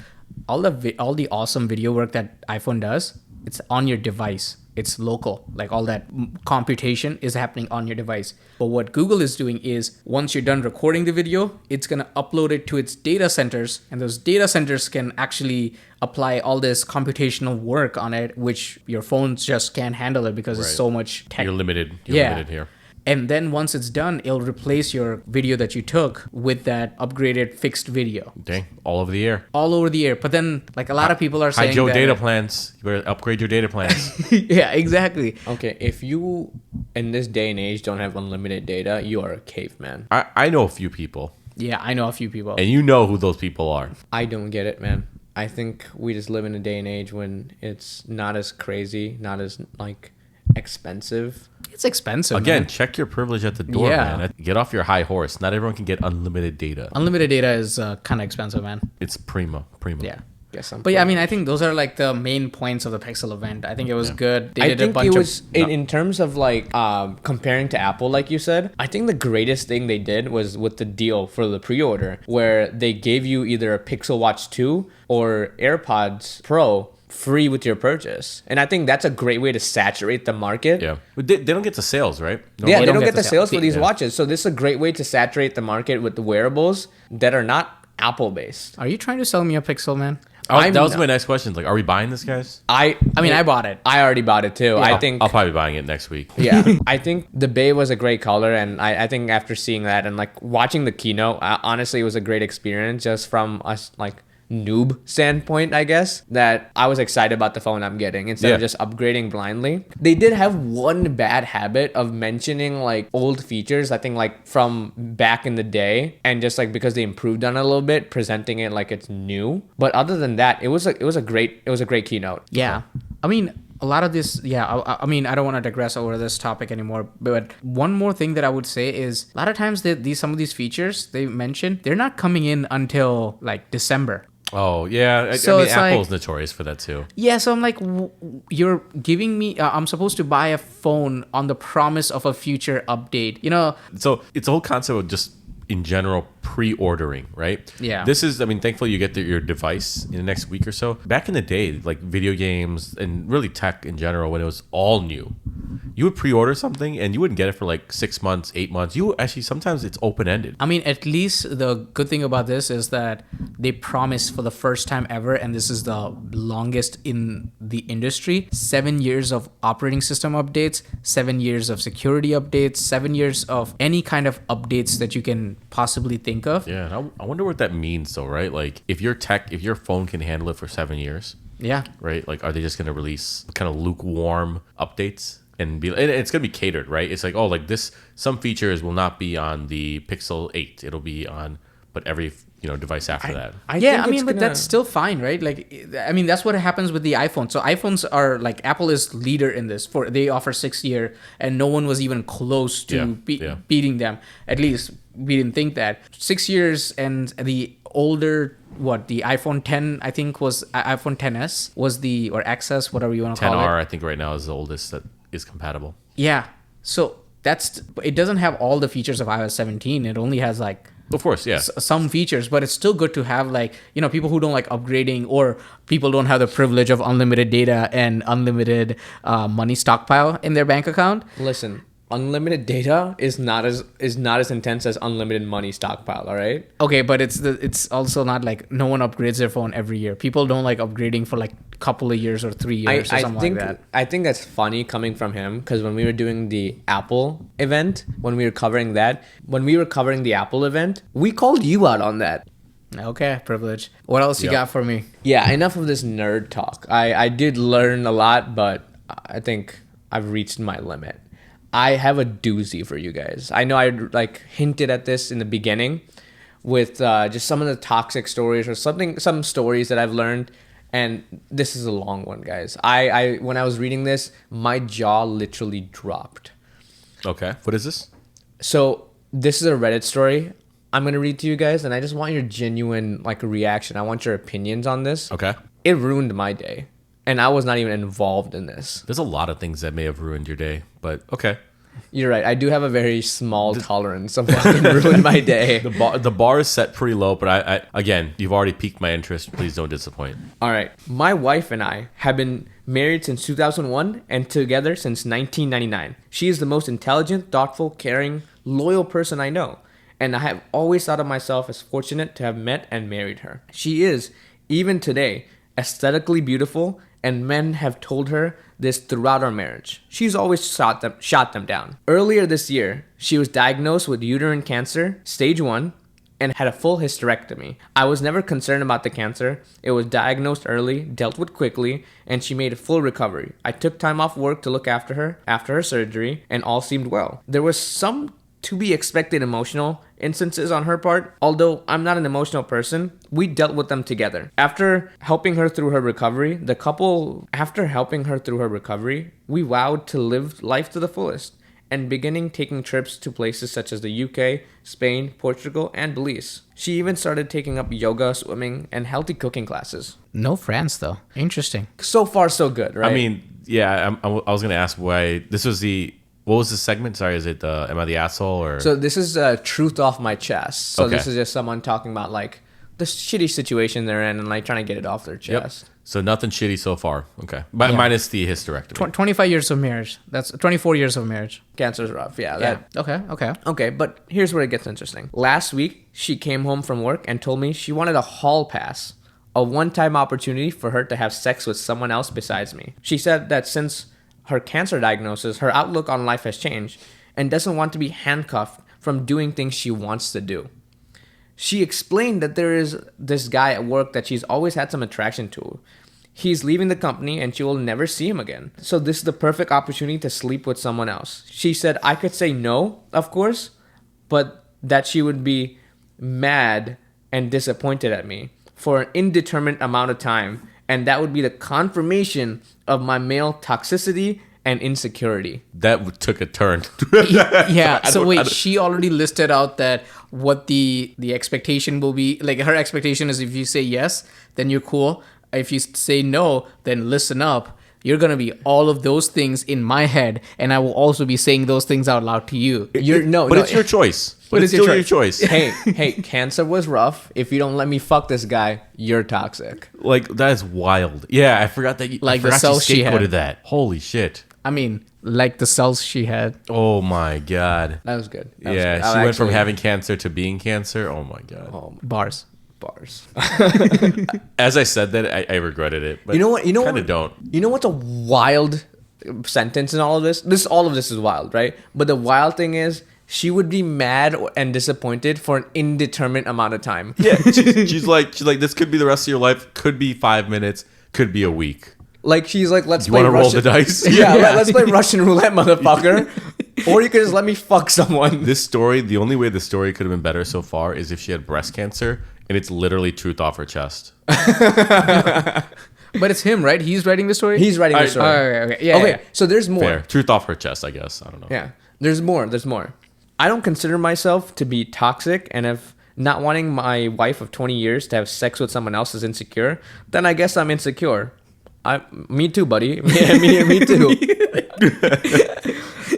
[SPEAKER 2] all the awesome video work that iPhone does, it's on your device. It's local. Like all that computation is happening on your device. But what Google is doing is once you're done recording the video, it's going to upload it to its data centers, and those data centers can actually apply all this computational work on it, which your phones just can't handle it because it's
[SPEAKER 3] Right.
[SPEAKER 2] so much tech.
[SPEAKER 3] You're limited.
[SPEAKER 2] Yeah.
[SPEAKER 3] Limited here.
[SPEAKER 2] And then once it's done, it'll replace your video that you took with that upgraded fixed video
[SPEAKER 3] Dang, all over the air.
[SPEAKER 2] all over the air. But then, like a lot of people are saying
[SPEAKER 3] Hide your
[SPEAKER 2] that,
[SPEAKER 3] data plans. You better upgrade your data plans.
[SPEAKER 2] yeah, exactly.
[SPEAKER 1] Okay, if you in this day and age don't have unlimited data, you are a caveman.
[SPEAKER 3] I know a few people,
[SPEAKER 2] Yeah, I know a few people.
[SPEAKER 3] and you know who those people are.
[SPEAKER 1] I don't get it, man. I think we just live in a day and age when it's not as crazy, not as like expensive.
[SPEAKER 2] It's expensive.
[SPEAKER 3] Again,
[SPEAKER 2] man.
[SPEAKER 3] check your privilege at the door,
[SPEAKER 2] Yeah.
[SPEAKER 3] man. Get off your high horse. Not everyone can get unlimited data.
[SPEAKER 2] Unlimited data is kind of expensive, man.
[SPEAKER 3] It's primo.
[SPEAKER 2] Yeah.
[SPEAKER 1] Guess I'm.
[SPEAKER 2] But yeah, I mean, I think those are like the main points of the Pixel event. I think it was good. They
[SPEAKER 1] I
[SPEAKER 2] did a
[SPEAKER 1] think
[SPEAKER 2] bunch
[SPEAKER 1] it was
[SPEAKER 2] of.
[SPEAKER 1] in terms of like comparing to Apple, like you said. I think the greatest thing they did was with the deal for the pre-order, where they gave you either a Pixel Watch 2 or AirPods Pro free with your purchase, and I think that's a great way to saturate the market.
[SPEAKER 3] Yeah. But they don't get the sales, right? No.
[SPEAKER 1] Yeah,
[SPEAKER 2] They
[SPEAKER 1] they
[SPEAKER 2] don't
[SPEAKER 1] don't
[SPEAKER 2] get
[SPEAKER 1] get the
[SPEAKER 2] the
[SPEAKER 1] sales for
[SPEAKER 2] sales.
[SPEAKER 1] these
[SPEAKER 3] Yeah.
[SPEAKER 1] watches, so this is a great way to saturate the market with the wearables that are not Apple based.
[SPEAKER 2] Are you trying to sell me a Pixel, man?
[SPEAKER 3] That was my next question. Like, are we buying this, guys?
[SPEAKER 2] I mean, I bought it.
[SPEAKER 1] I already bought it too. I think
[SPEAKER 3] I'll probably be buying it next week.
[SPEAKER 1] yeah, I think the Bay was a great color, and I think after seeing that and like watching the keynote, honestly, it was a great experience just from us like noob standpoint, I guess, that I was excited about the phone I'm getting instead of
[SPEAKER 3] Yeah.
[SPEAKER 1] just upgrading blindly. They did have one bad habit of mentioning like old features, I think like from back in the day, and just like because they improved on it a little bit, presenting it like it's new. But other than that, it was a great keynote.
[SPEAKER 2] Yeah. I mean, a lot of this, yeah, I mean, I don't want to digress over this topic anymore, but one more thing that I would say is a lot of times some of these features they mentioned, they're not coming in until like December.
[SPEAKER 3] Oh, yeah.
[SPEAKER 2] So
[SPEAKER 3] I mean,
[SPEAKER 2] it's like-
[SPEAKER 3] Apple's notorious for that, too.
[SPEAKER 2] Yeah, so I'm like, you're giving me, I'm supposed to buy a phone on the promise of a future update. You know,
[SPEAKER 3] So it's a whole concept of just, in general, pre-ordering, right?
[SPEAKER 2] Yeah.
[SPEAKER 3] This is, I mean, thankfully you get your device in the next week or so. Back in the day, like video games and really tech in general, when it was all new, you would pre-order something and you wouldn't get it for like 6 months, 8 months. You actually, sometimes it's open-ended.
[SPEAKER 2] I mean, at least the good thing about this is that they promise for the first time ever, and this is the longest in the industry, 7 years of operating system updates, 7 years of security updates, 7 years of any kind of updates that you can possibly think of.
[SPEAKER 3] Yeah, and I wonder what that means though, right? Like if your phone can handle it for 7 years,
[SPEAKER 2] Yeah.
[SPEAKER 3] right? Like, are they just going to release kind of lukewarm updates and it's going to be catered, right? It's like, oh, like some features will not be on the Pixel 8. It'll be on, but every, device after that.
[SPEAKER 2] Yeah, I mean, but that's still fine, right? Like, I mean, that's what happens with the iPhone. So iPhones are like, Apple is leader in this. They offer 6 year, and no one was even close to beating them. At least we didn't think that. 6 years, and the older, the iPhone 10, I think was iPhone 10s was or XS, whatever you want to call it.
[SPEAKER 3] 10R, I think right now is the oldest that is compatible.
[SPEAKER 2] Yeah. So it doesn't have all the features of iOS 17. It only has like
[SPEAKER 3] Of course, yeah.
[SPEAKER 2] some features, but it's still good to have like, people who don't like upgrading, or people don't have the privilege of unlimited data and unlimited money stockpile in their bank account.
[SPEAKER 1] Listen, unlimited data is not as intense as unlimited money stockpile, all right?
[SPEAKER 2] Okay, but it's also not like no one upgrades their phone every year. People don't like upgrading for like a couple of years or 3 years or something like that.
[SPEAKER 1] I think that's funny coming from him, because when we were doing the Apple event, when we were covering the Apple event, we called you out on that.
[SPEAKER 2] Okay, privilege. What else you got for me?
[SPEAKER 1] Yeah, enough of this nerd talk. I did learn a lot, but I think I've reached my limit. I have a doozy for you guys. I know I hinted at this in the beginning with just some of the toxic stories or some stories that I've learned, and this is a long one, guys. I when I was reading this, my jaw literally dropped.
[SPEAKER 3] Okay. What is this?
[SPEAKER 1] So this is a Reddit story I'm going to read to you guys, and I just want your genuine reaction. I want your opinions on this.
[SPEAKER 3] Okay.
[SPEAKER 1] It ruined my day, and I was not even involved in this.
[SPEAKER 3] There's a lot of things that may have ruined your day, but okay.
[SPEAKER 1] You're right. I do have a very small tolerance of what can ruin my day.
[SPEAKER 3] The bar is set pretty low, but I again, you've already piqued my interest. Please don't disappoint.
[SPEAKER 1] All right. My wife and I have been married since 2001 and together since 1999. She is the most intelligent, thoughtful, caring, loyal person I know. And I have always thought of myself as fortunate to have met and married her. She is, even today, aesthetically beautiful, and men have told her this throughout our marriage. She's always shot them down. Earlier this year, she was diagnosed with uterine cancer, stage 1, and had a full hysterectomy. I was never concerned about the cancer. It was diagnosed early, dealt with quickly, and she made a full recovery. I took time off work to look after her surgery, and all seemed well. There was some to be expected emotional instances on her part. Although I'm not an emotional person, we dealt with them together. After helping her through her recovery, we vowed to live life to the fullest and beginning taking trips to places such as the UK, Spain, Portugal, and Belize. She even started taking up yoga, swimming, and healthy cooking classes.
[SPEAKER 2] No France though. Interesting.
[SPEAKER 1] So far, so good, right?
[SPEAKER 3] I mean, yeah, I was going to ask why this was what was the segment? Sorry, is it Am I the Asshole? Or
[SPEAKER 1] So this is truth off my chest. So
[SPEAKER 3] Okay.
[SPEAKER 1] This is just someone talking about like the shitty situation they're in and like trying to get it off their chest.
[SPEAKER 3] So nothing shitty so far. Okay. Minus the hysterectomy.
[SPEAKER 2] 25 years of marriage. That's 24 years of marriage.
[SPEAKER 1] Cancer's rough. Yeah.
[SPEAKER 2] Okay.
[SPEAKER 1] Okay, but here's where it gets interesting. Last week, she came home from work and told me she wanted a hall pass, a one-time opportunity for her to have sex with someone else besides me. She said that since her cancer diagnosis, her outlook on life has changed and doesn't want to be handcuffed from doing things she wants to do. She explained that there is this guy at work that she's always had some attraction to. He's leaving the company and she will never see him again. So this is the perfect opportunity to sleep with someone else. She said I could say no, of course, but that she would be mad and disappointed at me for an indeterminate amount of time. And that would be the confirmation of my male toxicity and insecurity.
[SPEAKER 3] That took a turn.
[SPEAKER 2] Yeah. So wait, she already listed out that what the expectation will be. Like her expectation is if you say yes, then you're cool. If you say no, then listen up. You're going to be all of those things in my head, and I will also be saying those things out loud to you.
[SPEAKER 3] It's your choice. But it's still your choice.
[SPEAKER 1] Hey, cancer was rough. If you don't let me fuck this guy, you're toxic.
[SPEAKER 3] Like, that is wild. Yeah, I forgot that
[SPEAKER 2] Like the cells she had.
[SPEAKER 3] scapegoated that. Holy shit.
[SPEAKER 2] I mean, like the cells she had.
[SPEAKER 3] Oh my God.
[SPEAKER 1] That was good.
[SPEAKER 3] She went from having cancer to being cancer. Oh my God.
[SPEAKER 2] Bars.
[SPEAKER 3] As I said that, I regretted it. But
[SPEAKER 1] You know what?
[SPEAKER 3] Kind of don't.
[SPEAKER 1] You know what's a wild sentence in all of this? All of this is wild, right? But the wild thing is, she would be mad and disappointed for an indeterminate amount of time.
[SPEAKER 3] Yeah, she's like, this could be the rest of your life. Could be 5 minutes. Could be a week.
[SPEAKER 1] Like she's like, let's
[SPEAKER 3] You
[SPEAKER 1] play
[SPEAKER 3] want to roll
[SPEAKER 1] Russian.
[SPEAKER 3] the dice?
[SPEAKER 1] Yeah, let's play Russian roulette, motherfucker. Or you could just let me fuck someone.
[SPEAKER 3] This story, the only way the story could have been better so far is if she had breast cancer, and it's literally truth off her chest.
[SPEAKER 2] But it's him, right? He's writing the story?
[SPEAKER 1] He's writing the story.
[SPEAKER 2] Okay. Yeah.
[SPEAKER 1] So there's more.
[SPEAKER 3] Fair. Truth off her chest, I guess. I don't know.
[SPEAKER 1] Yeah. There's more. I don't consider myself to be toxic, and if not wanting my wife of 20 years to have sex with someone else is insecure, then I guess I'm insecure. Me too, buddy. Me too.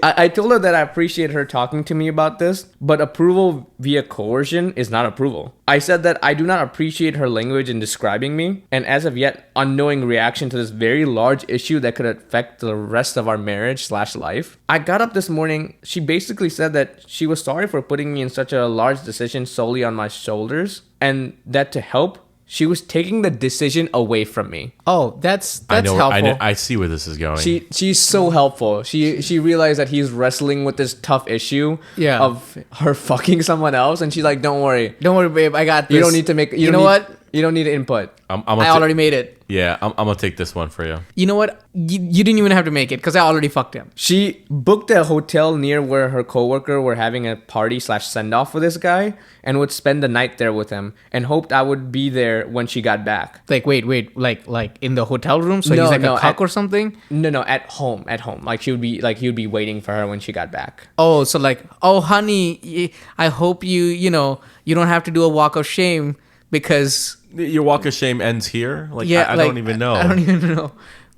[SPEAKER 1] I told her that I appreciate her talking to me about this, but approval via coercion is not approval. I said that I do not appreciate her language in describing me, and as of yet, unknowing reaction to this very large issue that could affect the rest of our marriage/life. I got up this morning. She basically said that she was sorry for putting me in such a large decision solely on my shoulders, and that to help, she was taking the decision away from me.
[SPEAKER 2] Oh, that's
[SPEAKER 3] helpful.
[SPEAKER 2] helpful.
[SPEAKER 3] I see where this is going.
[SPEAKER 1] She's so helpful. She realized that he's wrestling with this tough issue of her fucking someone else, and she's like, "Don't worry,
[SPEAKER 2] babe. I got this.
[SPEAKER 1] You don't need to make. You know what? You don't need input.
[SPEAKER 3] I
[SPEAKER 2] already made it.
[SPEAKER 3] Yeah, I'm gonna take this one for you.
[SPEAKER 2] You know what? You didn't even have to make it because I already fucked him.
[SPEAKER 1] She booked a hotel near where her coworker were having a party / send off with this guy, and would spend the night there with him, and hoped I would be there when she got back.
[SPEAKER 2] Like wait, like in the hotel room? So he's like a cock or something?
[SPEAKER 1] No, at home. Like he would be waiting for her when she got back.
[SPEAKER 2] Oh, so like, oh honey, I hope you don't have to do a walk of shame because
[SPEAKER 3] Your walk of shame ends here. Like, yeah, I don't even know.
[SPEAKER 2] I don't even know.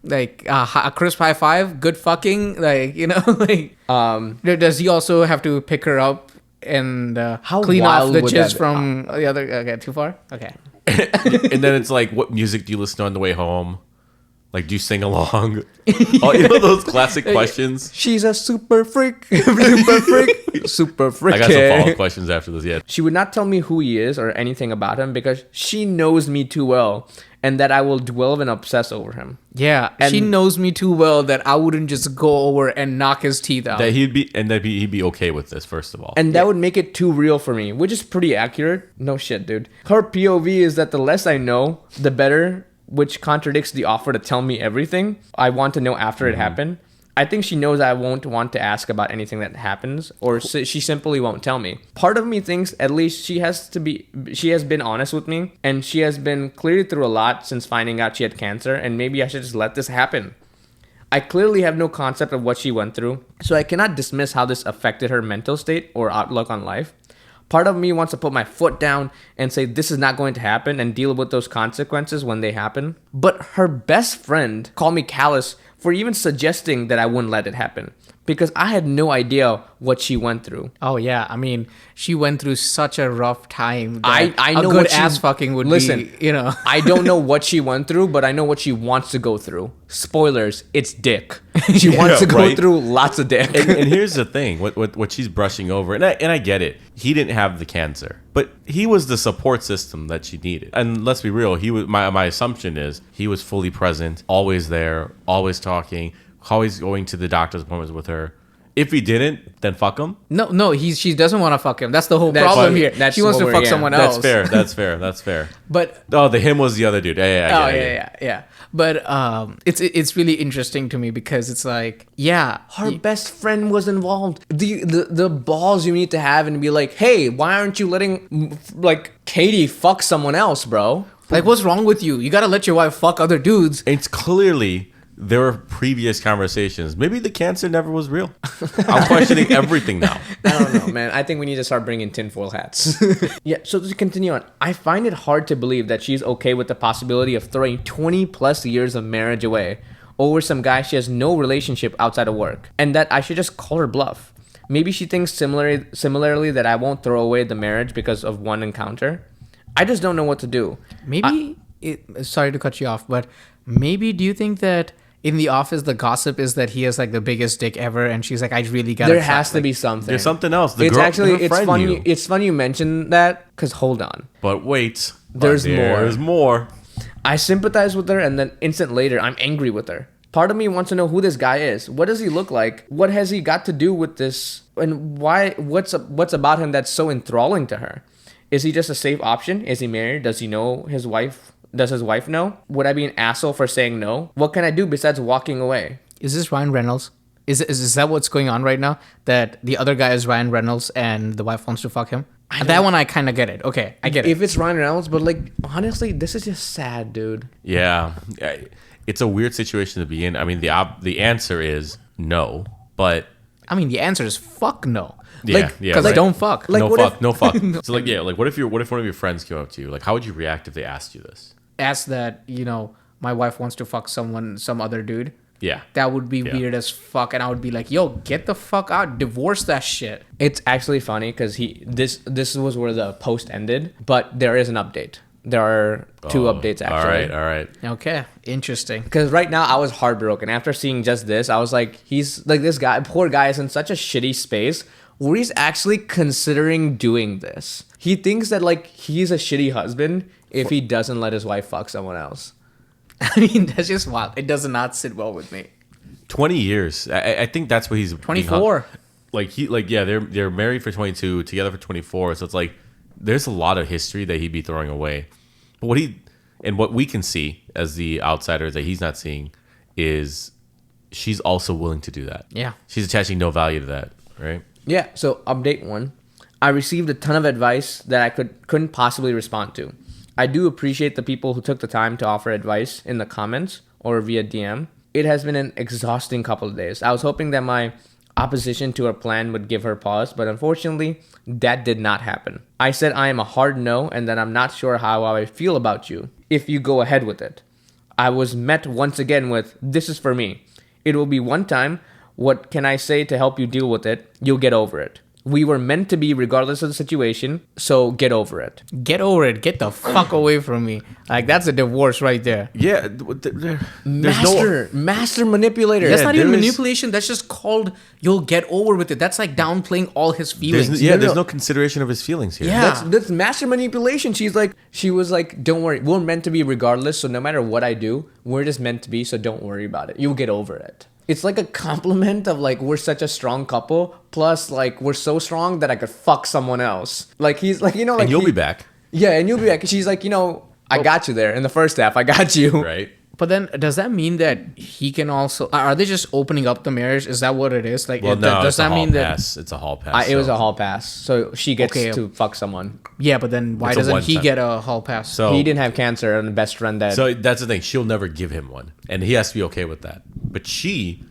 [SPEAKER 2] Like a crisp high five, good fucking, like, you know, like. Does he also have to pick her up and
[SPEAKER 1] How
[SPEAKER 2] clean off
[SPEAKER 1] wild
[SPEAKER 2] the
[SPEAKER 1] would
[SPEAKER 2] jizz
[SPEAKER 1] that-
[SPEAKER 2] from the other? Okay, too far. Okay.
[SPEAKER 3] And then it's like, what music do you listen to on the way home? Like, do you sing along? Oh, you know those classic questions?
[SPEAKER 1] She's a super freak. Super freak. Super freak.
[SPEAKER 3] I got some follow-up questions after this, yeah.
[SPEAKER 1] She would not tell me who he is or anything about him because she knows me too well and that I will dwell and obsess over him.
[SPEAKER 2] Yeah, she knows me too well that I wouldn't just go over and knock his teeth out.
[SPEAKER 3] That he'd be okay with this, first of all.
[SPEAKER 1] And that would make it too real for me, which is pretty accurate. No shit, dude. Her POV is that the less I know, the better, which contradicts the offer to tell me everything I want to know after it happened. I think she knows I won't want to ask about anything that happens, or she simply won't tell me. Part of me thinks at least she has been honest with me, and she has been cleared through a lot since finding out she had cancer, and maybe I should just let this happen. I clearly have no concept of what she went through, so I cannot dismiss how this affected her mental state or outlook on life. Part of me wants to put my foot down and say this is not going to happen and deal with those consequences when they happen. But her best friend called me callous for even suggesting that I wouldn't let it happen because I had no idea what she went through.
[SPEAKER 2] Oh yeah, I mean, she went through such a rough time.
[SPEAKER 1] I know
[SPEAKER 2] a good
[SPEAKER 1] what
[SPEAKER 2] ass fucking would be. You know,
[SPEAKER 1] I don't know what she went through, but I know what she wants to go through. Spoilers: it's dick. She wants to go
[SPEAKER 3] right?
[SPEAKER 1] through lots of dick.
[SPEAKER 3] And here's the thing: what she's brushing over, and I get it. He didn't have the cancer, but he was the support system that she needed. And let's be real, he was. My assumption is he was fully present, always there, always talking, always going to the doctor's appointments with her. If he didn't, then fuck him.
[SPEAKER 2] no, she doesn't want to fuck him. That's the whole
[SPEAKER 1] That's
[SPEAKER 2] problem
[SPEAKER 1] what-
[SPEAKER 2] here.
[SPEAKER 1] that's
[SPEAKER 2] She wants
[SPEAKER 1] what
[SPEAKER 2] to fuck
[SPEAKER 1] we're- yeah,
[SPEAKER 2] someone else.
[SPEAKER 3] That's fair.
[SPEAKER 2] But
[SPEAKER 3] Oh, the him was the other dude. I get it.
[SPEAKER 2] yeah. But it's really interesting to me because it's like, yeah,
[SPEAKER 1] Her best friend was involved. The balls you need to have and be like, hey, why aren't you letting like Katie fuck someone else, bro?
[SPEAKER 2] like, what's wrong with you? You gotta let your wife fuck other dudes.
[SPEAKER 3] It's clearly there were previous conversations. Maybe the cancer never was real. I'm questioning everything now.
[SPEAKER 1] I don't know, man. I think we need to start bringing tinfoil hats. Yeah, so to continue on, I find it hard to believe that she's okay with the possibility of throwing 20 plus years of marriage away over some guy she has no relationship outside of work, and that I should just call her bluff. Maybe she thinks similarly that I won't throw away the marriage because of one encounter. I just don't know what to do.
[SPEAKER 2] Maybe sorry to cut you off, but maybe do you think that in the office the gossip is that he has like the biggest dick ever, and she's like, I really gotta.
[SPEAKER 1] There has to be something.
[SPEAKER 3] There's something else. The
[SPEAKER 1] It's
[SPEAKER 3] girl,
[SPEAKER 1] actually
[SPEAKER 3] her
[SPEAKER 1] it's
[SPEAKER 3] friend
[SPEAKER 1] funny.
[SPEAKER 3] knew.
[SPEAKER 1] It's funny you mentioned that because hold on.
[SPEAKER 3] But wait.
[SPEAKER 1] There's more.
[SPEAKER 3] There's more.
[SPEAKER 1] I sympathize with her, and then instant later, I'm angry with her. Part of me wants to know who this guy is. What does he look like? What has he got to do with this? And why? What's about him that's so enthralling to her? Is he just a safe option? Is he married? Does he know his wife? Does his wife know? Would I be an asshole for saying no? What can I do besides walking away?
[SPEAKER 2] Is this Ryan Reynolds? Is that what's going on right now? That the other guy is Ryan Reynolds and the wife wants to fuck him? That one I kind of get it. Okay, I get it.
[SPEAKER 1] If it's Ryan Reynolds, but like honestly, this is just sad, dude.
[SPEAKER 3] Yeah. It's a weird situation to be in. I mean, the answer is no, but
[SPEAKER 2] I mean, the answer is fuck no.
[SPEAKER 3] yeah,
[SPEAKER 2] Because
[SPEAKER 3] right.
[SPEAKER 2] don't fuck.
[SPEAKER 1] Like,
[SPEAKER 3] no
[SPEAKER 1] what
[SPEAKER 3] fuck,
[SPEAKER 1] if-
[SPEAKER 3] no fuck. So like, yeah, like what if one of your friends came up to you? Like, how would you react if they asked you this?
[SPEAKER 2] Ask that, my wife wants to fuck some other dude.
[SPEAKER 3] Yeah.
[SPEAKER 2] That would be weird as fuck, and I would be like, yo, get the fuck out, divorce that shit.
[SPEAKER 1] It's actually funny because this was where the post ended, but there is an update. There are two updates actually.
[SPEAKER 3] All right.
[SPEAKER 2] Okay, interesting.
[SPEAKER 1] Because right now I was heartbroken after seeing just this. I was like, he's like this guy, poor guy, is in such a shitty space where he's actually considering doing this. He thinks that like he's a shitty husband if he doesn't let his wife fuck someone else.
[SPEAKER 2] I mean, that's just wild. It does not sit well with me.
[SPEAKER 3] 20 years. I think that's what he's
[SPEAKER 2] 24.
[SPEAKER 3] They're married for 22, together for 24. So it's like there's a lot of history that he'd be throwing away. But what we can see as the outsiders that he's not seeing is she's also willing to do that.
[SPEAKER 2] Yeah.
[SPEAKER 3] She's attaching no value to that, right?
[SPEAKER 1] Yeah. So update 1. I received a ton of advice that I couldn't possibly respond to. I do appreciate the people who took the time to offer advice in the comments or via DM. It has been an exhausting couple of days. I was hoping that my opposition to her plan would give her pause, but unfortunately, that did not happen. I said I am a hard no and that I'm not sure how I feel about you if you go ahead with it. I was met once again with, this is for me. It will be one time. What can I say to help you deal with it? You'll get over it. We were meant to be regardless of the situation, so get over it.
[SPEAKER 2] Get over it. Get the fuck away from me. Like, that's a divorce right there.
[SPEAKER 3] Yeah,
[SPEAKER 1] Master manipulator.
[SPEAKER 2] That's not even
[SPEAKER 3] there is-
[SPEAKER 2] manipulation. That's just called, you'll get over with it. That's like downplaying all his feelings.
[SPEAKER 3] there's no consideration of his feelings here.
[SPEAKER 2] Yeah.
[SPEAKER 1] That's master manipulation. She was like, don't worry. We're meant to be regardless, so no matter what I do, we're just meant to be, so don't worry about it. You'll get over it. It's like a compliment of like, we're such a strong couple, plus like, we're so strong that I could fuck someone else. Like, he's like, like,
[SPEAKER 3] And you'll be back.
[SPEAKER 1] Yeah, and you'll be back. She's like, I got you there in the first half. I got you.
[SPEAKER 3] Right.
[SPEAKER 2] But then, does that mean that he can also? Are they just opening up the marriage? Is that what it is? Like,
[SPEAKER 3] Well, no,
[SPEAKER 2] does
[SPEAKER 3] it's a
[SPEAKER 2] that
[SPEAKER 3] hall
[SPEAKER 2] mean
[SPEAKER 3] pass. It's a hall pass.
[SPEAKER 1] It was
[SPEAKER 3] so-
[SPEAKER 1] a hall pass, so she gets
[SPEAKER 2] Okay.
[SPEAKER 1] to fuck someone.
[SPEAKER 2] Yeah, but then why
[SPEAKER 3] It's a
[SPEAKER 2] doesn't he
[SPEAKER 3] one-time.
[SPEAKER 2] get a hall pass?
[SPEAKER 3] So
[SPEAKER 1] He didn't have cancer, and the best friend that.
[SPEAKER 3] So that's the thing. She'll never give him one, and he has to be okay with that. But she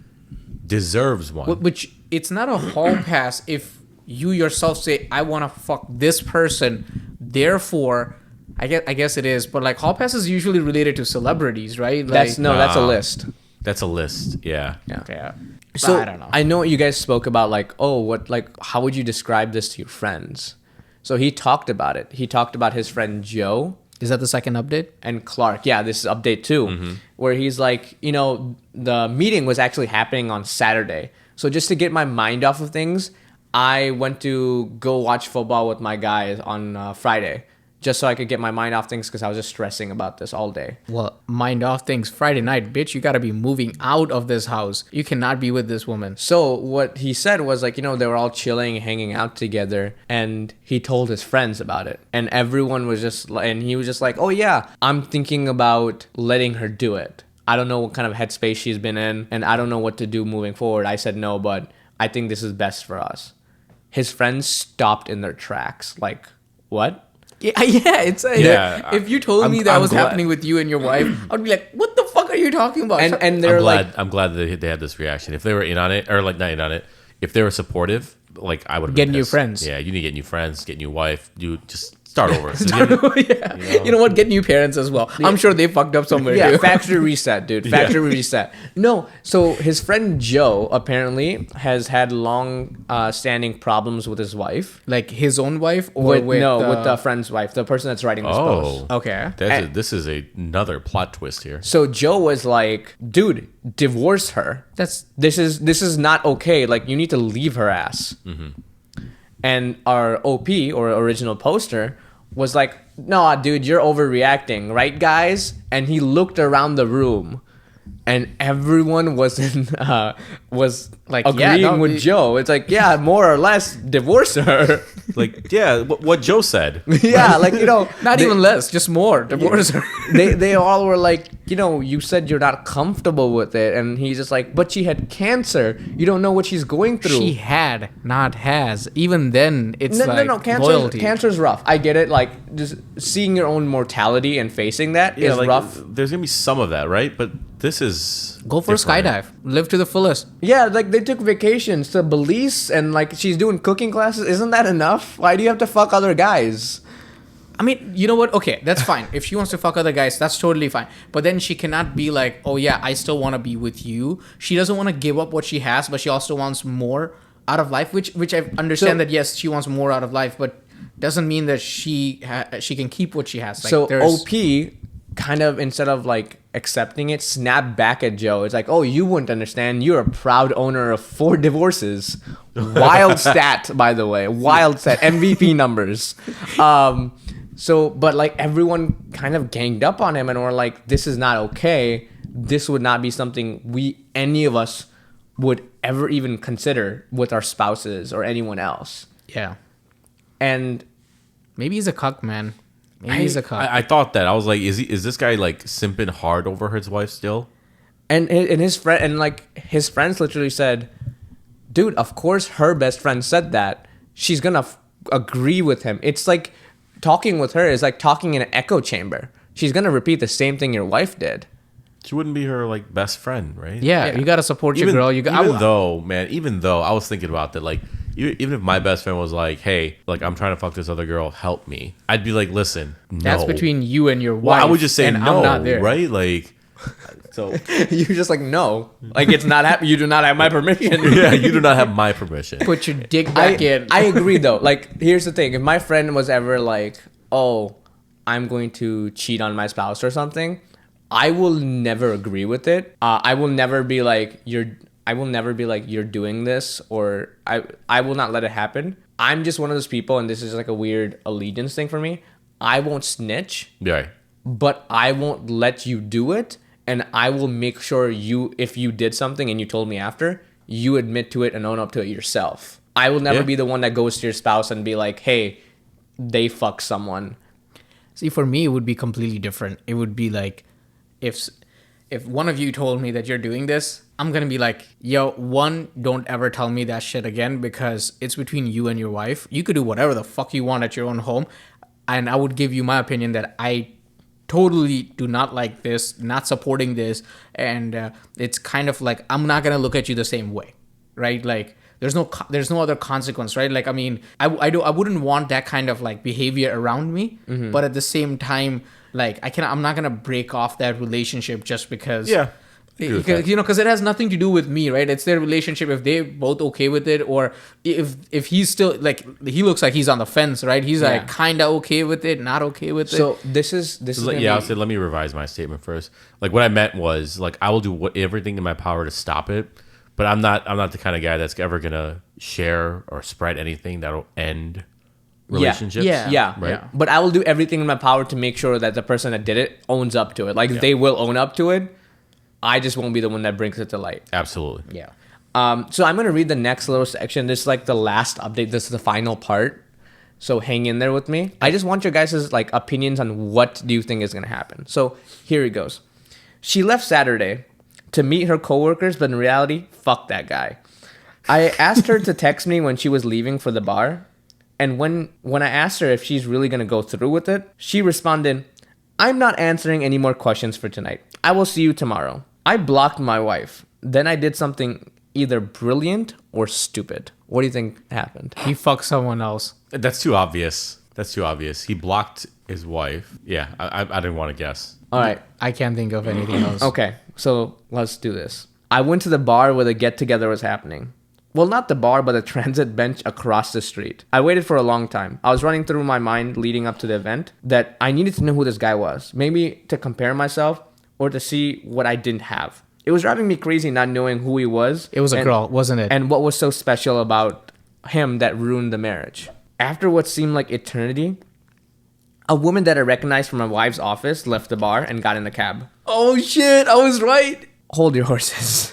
[SPEAKER 3] deserves one.
[SPEAKER 2] Which it's not a hall pass if you yourself say, I want to fuck this person, therefore, I guess it is. But like, hall pass is usually related to celebrities, right? Like,
[SPEAKER 1] that's a list.
[SPEAKER 3] That's a list. Yeah.
[SPEAKER 2] yeah.
[SPEAKER 1] So
[SPEAKER 2] I don't know.
[SPEAKER 1] I know what you guys spoke about, like, how would you describe this to your friends? So he talked about it. He talked about his friend Joe
[SPEAKER 2] Is that the second update?
[SPEAKER 1] and Clark. Yeah, this is update 2, where he's like, the meeting was actually happening on Saturday. So just to get my mind off of things, I went to go watch football with my guys on Friday, just so I could get my mind off things because I was just stressing about this all day.
[SPEAKER 2] Well, mind off things. Friday night, bitch, you gotta be moving out of this house. You cannot be with this woman.
[SPEAKER 1] So what he said was like, they were all chilling, hanging out together, and he told his friends about it. And everyone was and he was just like, oh yeah, I'm thinking about letting her do it. I don't know what kind of headspace she's been in, and I don't know what to do moving forward. I said no, but I think this is best for us. His friends stopped in their tracks. Like, what?
[SPEAKER 2] Yeah, it's like,
[SPEAKER 3] Yeah,
[SPEAKER 2] if you told me that
[SPEAKER 3] I'm
[SPEAKER 2] was
[SPEAKER 3] glad-
[SPEAKER 2] happening with you and your wife, I'd be like, what the fuck are you talking about?
[SPEAKER 1] And they're
[SPEAKER 3] I'm glad that they had this reaction. If they were in on it, or like not in on it, if they were supportive, like I would have
[SPEAKER 2] Get
[SPEAKER 3] been
[SPEAKER 2] new
[SPEAKER 3] pissed.
[SPEAKER 2] friends.
[SPEAKER 3] Yeah, you need to get new friends, get new wife. You just start over.
[SPEAKER 2] yeah. You know what? Get new parents as well. I'm sure they fucked up somewhere
[SPEAKER 1] yeah,
[SPEAKER 2] too.
[SPEAKER 1] factory reset, dude. Factory reset. No, so his friend Joe apparently has had long standing problems with his wife.
[SPEAKER 2] Like his own wife or with
[SPEAKER 1] the friend's wife, the person that's writing this post.
[SPEAKER 3] Oh,
[SPEAKER 2] Okay.
[SPEAKER 3] this is another plot twist here.
[SPEAKER 1] So Joe was like, dude, divorce her.
[SPEAKER 2] That's
[SPEAKER 1] This is not okay. Like, you need to leave her ass. And our OP, or original poster, was like, no, dude, you're overreacting, right, guys? And he looked around the room, and everyone was was
[SPEAKER 2] like,
[SPEAKER 1] agreeing with Joe. It's like, yeah, more or less, divorce her.
[SPEAKER 3] Like, yeah, what Joe said.
[SPEAKER 1] Yeah, like,
[SPEAKER 2] not even less, just more. Divorce her.
[SPEAKER 1] they all were like, you said you're not comfortable with it, and he's just like, but she had cancer. You don't know what she's going through.
[SPEAKER 2] She had, not has. Even then, it's
[SPEAKER 1] No,
[SPEAKER 2] like
[SPEAKER 1] no.
[SPEAKER 2] loyalty.
[SPEAKER 1] Cancer's rough. I get it. Like, just seeing your own mortality and facing that is
[SPEAKER 3] like,
[SPEAKER 1] rough.
[SPEAKER 3] There's gonna be some of that, right? But this is
[SPEAKER 2] Go for
[SPEAKER 3] different.
[SPEAKER 2] a skydive. Live to the fullest.
[SPEAKER 1] Yeah, like they took vacations to Belize, and like she's doing cooking classes. Isn't that enough? Why do you have to fuck other guys?
[SPEAKER 2] I mean, you know what? Okay, that's fine. If she wants to fuck other guys, that's totally fine. But then she cannot be like, oh yeah, I still want to be with you. She doesn't want to give up what she has, but she also wants more out of life, which I understand
[SPEAKER 1] So-
[SPEAKER 2] that, yes, she wants more out of life, but doesn't mean that she can keep what she has. Like,
[SPEAKER 1] So
[SPEAKER 2] there's-
[SPEAKER 1] OP kind of, instead of like accepting it, snapped back at Joe. It's like, oh, you wouldn't understand. You're a proud owner of 4 divorces. Wild stat, by the way. Wild stat. MVP numbers. So, but like everyone kind of ganged up on him and were like, this is not okay. This would not be something any of us would ever even consider with our spouses or anyone else.
[SPEAKER 2] yeah.
[SPEAKER 1] And
[SPEAKER 2] Maybe he's a cuck, man. Maybe he's a cuck.
[SPEAKER 3] I thought that. I was like, is this guy like simping hard over his wife still?
[SPEAKER 1] And his friend, and like his friends literally said, dude, of course her best friend said that. She's gonna agree with him. It's like talking with her is like talking in an echo chamber. She's gonna repeat the same thing your wife did.
[SPEAKER 3] She wouldn't be her like best friend, right?
[SPEAKER 2] yeah, you gotta support your
[SPEAKER 3] Even,
[SPEAKER 2] girl.
[SPEAKER 3] even though I was thinking about that, like even if my best friend was like, hey, like I'm trying to fuck this other girl, help me, I'd be like, listen, no.
[SPEAKER 2] that's between you and your wife.
[SPEAKER 3] Well, I would just say
[SPEAKER 2] and
[SPEAKER 3] no,
[SPEAKER 2] I'm not there.
[SPEAKER 3] right? Like So
[SPEAKER 1] You're just like, no, like it's not happening. You do not have my permission.
[SPEAKER 3] yeah, you do not have my permission.
[SPEAKER 2] Put your dick back in.
[SPEAKER 1] I agree though. Like, here's the thing: if my friend was ever like, "Oh, I'm going to cheat on my spouse or something," I will never agree with it. I will never be like, I will never be like, "You're doing this," or I will not let it happen. I'm just one of those people, and this is like a weird allegiance thing for me. I won't snitch,
[SPEAKER 3] Yeah.
[SPEAKER 1] but I won't let you do it, and I will make sure if you did something and you told me after, you admit to it and own up to it yourself. I will never
[SPEAKER 3] Yeah.
[SPEAKER 1] be the one that goes to your spouse and be like, hey, they fuck someone.
[SPEAKER 2] See, for me, it would be completely different. It would be like, if one of you told me that you're doing this, I'm gonna be like, yo, one, don't ever tell me that shit again, because it's between you and your wife. You could do whatever the fuck you want at your own home, and I would give you my opinion that I totally do not like this, not supporting this, and it's kind of like, I'm not gonna look at you the same way, right? Like, there's no other consequence, right? Like, I mean, I wouldn't want that kind of like behavior around me, but at the same time, like, I'm not gonna break off that relationship just because.
[SPEAKER 3] Yeah. Agree with that.
[SPEAKER 2] Because it has nothing to do with me, right? It's their relationship. If they're both okay with it, or if he's still like, he looks like he's on the fence, right? He's
[SPEAKER 1] Yeah.
[SPEAKER 2] like kind of okay with it, not okay with it.
[SPEAKER 1] So this is gonna
[SPEAKER 3] Yeah, I'll
[SPEAKER 1] be-
[SPEAKER 3] say, let me revise my statement first. Like, what I meant was, like, I will do everything in my power to stop it, but I'm not the kind of guy that's ever gonna share or spread anything that'll end relationships.
[SPEAKER 1] Yeah.
[SPEAKER 3] Right.
[SPEAKER 2] Yeah.
[SPEAKER 1] But I will do everything in my power to make sure that the person that did it owns up to it. Like, they will own up to it. I just won't be the one that brings it to light.
[SPEAKER 3] Absolutely.
[SPEAKER 2] Yeah.
[SPEAKER 1] So I'm going to read the next little section. This is like the last update. This is the final part. So hang in there with me. I just want your guys' like opinions on what do you think is going to happen. So here it goes. She left Saturday to meet her coworkers, but in reality, fuck that guy. I asked her to text me when she was leaving for the bar. And when I asked her if she's really going to go through with it, she responded, I'm not answering any more questions for tonight. I will see you tomorrow. I blocked my wife. Then I did something either brilliant or stupid. What do you think happened?
[SPEAKER 2] He fucked someone else.
[SPEAKER 3] That's too obvious. He blocked his wife. Yeah, I didn't want to guess.
[SPEAKER 1] All right.
[SPEAKER 2] I can't think of anything else.
[SPEAKER 1] Okay, so let's do this. I went to the bar where the get-together was happening. Well, not the bar, but the transit bench across the street. I waited for a long time. I was running through my mind leading up to the event that I needed to know who this guy was. Maybe to compare myself or to see what I didn't have. It was driving me crazy not knowing who he was.
[SPEAKER 2] It was a girl, wasn't it?
[SPEAKER 1] And what was so special about him that ruined the marriage. After what seemed like eternity, a woman that I recognized from my wife's office left the bar and got in a cab.
[SPEAKER 2] Oh shit, I was right.
[SPEAKER 1] Hold your horses.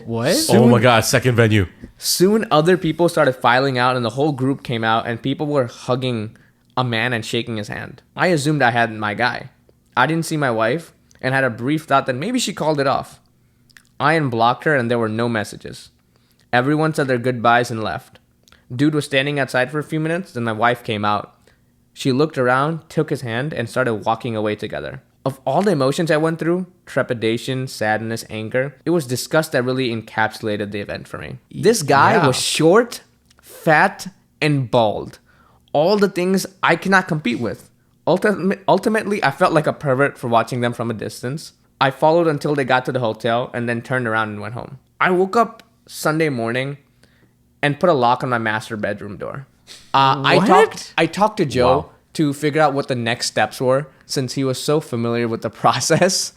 [SPEAKER 2] What?
[SPEAKER 3] Oh my God, second venue.
[SPEAKER 1] Soon other people started filing out and the whole group came out and people were hugging a man and shaking his hand. I assumed I had my guy. I didn't see my wife and had a brief thought that maybe she called it off. I unblocked her and there were no messages. Everyone said their goodbyes and left. Dude was standing outside for a few minutes, then my wife came out. She looked around, took his hand, and started walking away together. Of all the emotions I went through, trepidation, sadness, anger, it was disgust that really encapsulated the event for me. This guy was short, fat, and bald. All the things I cannot compete with. Ultimately, I felt like a pervert for watching them from a distance. I followed until they got to the hotel and then turned around and went home. I woke up Sunday morning and put a lock on my master bedroom door. I talked to Joe
[SPEAKER 3] Wow.
[SPEAKER 1] to figure out what the next steps were since he was so familiar with the process.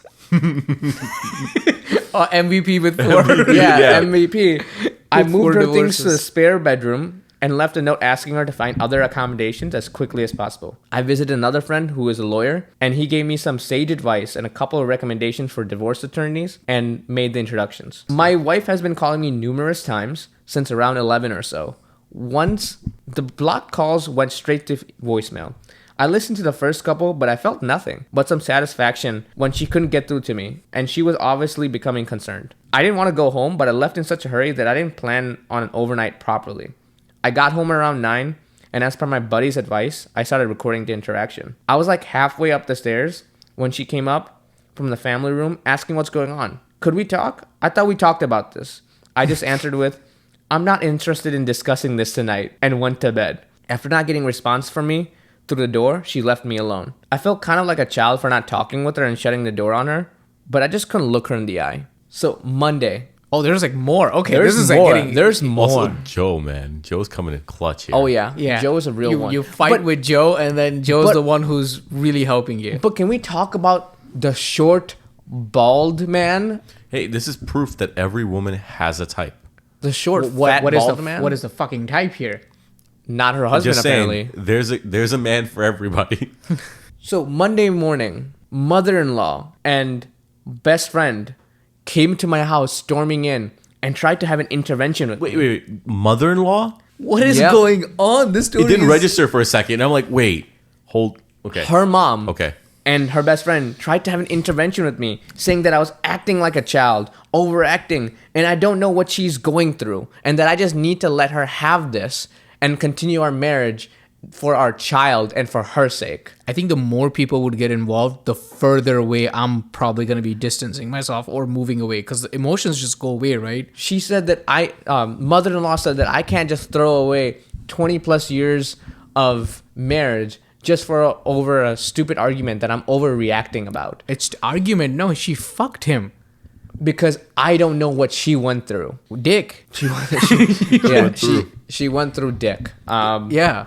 [SPEAKER 2] MVP with four.
[SPEAKER 1] Yeah, MVP. I
[SPEAKER 2] With
[SPEAKER 1] moved
[SPEAKER 2] four
[SPEAKER 1] her things to the
[SPEAKER 2] divorces.
[SPEAKER 1] spare bedroom and left a note asking her to find other accommodations as quickly as possible. I visited another friend who is a lawyer, and he gave me some sage advice and a couple of recommendations for divorce attorneys and made the introductions. My wife has been calling me numerous times since around 11 or so. Once, the blocked calls went straight to voicemail. I listened to the first couple, but I felt nothing but some satisfaction when she couldn't get through to me, and she was obviously becoming concerned. I didn't want to go home, but I left in such a hurry that I didn't plan on an overnight properly. I got home around 9, and as per my buddy's advice, I started recording the interaction. I was like halfway up the stairs when she came up from the family room asking what's going on. Could we talk? I thought we talked about this. I just answered with, I'm not interested in discussing this tonight, and went to bed. After not getting response from me through the door, she left me alone. I felt kind of like a child for not talking with her and shutting the door on her, but I just couldn't look her in the eye. So Monday.
[SPEAKER 2] Oh, there's like more. Okay,
[SPEAKER 1] There's
[SPEAKER 2] this is
[SPEAKER 1] more.
[SPEAKER 2] like getting.
[SPEAKER 1] There's more.
[SPEAKER 3] Also, Joe, man. Joe's coming in clutch here.
[SPEAKER 1] Oh yeah.
[SPEAKER 2] Yeah,
[SPEAKER 1] Joe is a real one.
[SPEAKER 2] You fight
[SPEAKER 1] But-
[SPEAKER 2] with Joe, and then Joe's
[SPEAKER 1] but-
[SPEAKER 2] the one who's really helping you.
[SPEAKER 1] But can we talk about the short, bald man?
[SPEAKER 3] Hey, this is proof that every woman has a type.
[SPEAKER 1] The short, fat,
[SPEAKER 2] What is
[SPEAKER 1] bald
[SPEAKER 2] the
[SPEAKER 1] man?
[SPEAKER 2] what is the fucking type here?
[SPEAKER 1] Not her husband,
[SPEAKER 3] Just
[SPEAKER 1] apparently.
[SPEAKER 3] saying, there's a man for everybody.
[SPEAKER 1] So Monday morning, mother-in-law and best friend came to my house storming in and tried to have an intervention with me.
[SPEAKER 3] wait. Mother-in-law?
[SPEAKER 2] What is
[SPEAKER 1] Yeah.
[SPEAKER 2] going on? This story
[SPEAKER 3] It didn't
[SPEAKER 2] is-
[SPEAKER 3] register for a second. And I'm like, wait, hold. Okay.
[SPEAKER 1] Her mom
[SPEAKER 3] Okay.
[SPEAKER 1] and her best friend tried to have an intervention with me, saying that I was acting like a child, overacting, and I don't know what she's going through, and that I just need to let her have this and continue our marriage for our child and for her sake.
[SPEAKER 2] I think the more people would get involved, the further away I'm probably going to be distancing myself or moving away because the emotions just go away, right?
[SPEAKER 1] She said that mother-in-law said that I can't just throw away 20 plus years of marriage just for over a stupid argument that I'm overreacting about,
[SPEAKER 2] It's argument. No, she fucked him.
[SPEAKER 1] because I don't know what she went through.
[SPEAKER 2] Dick.
[SPEAKER 1] She went through dick.
[SPEAKER 2] Yeah.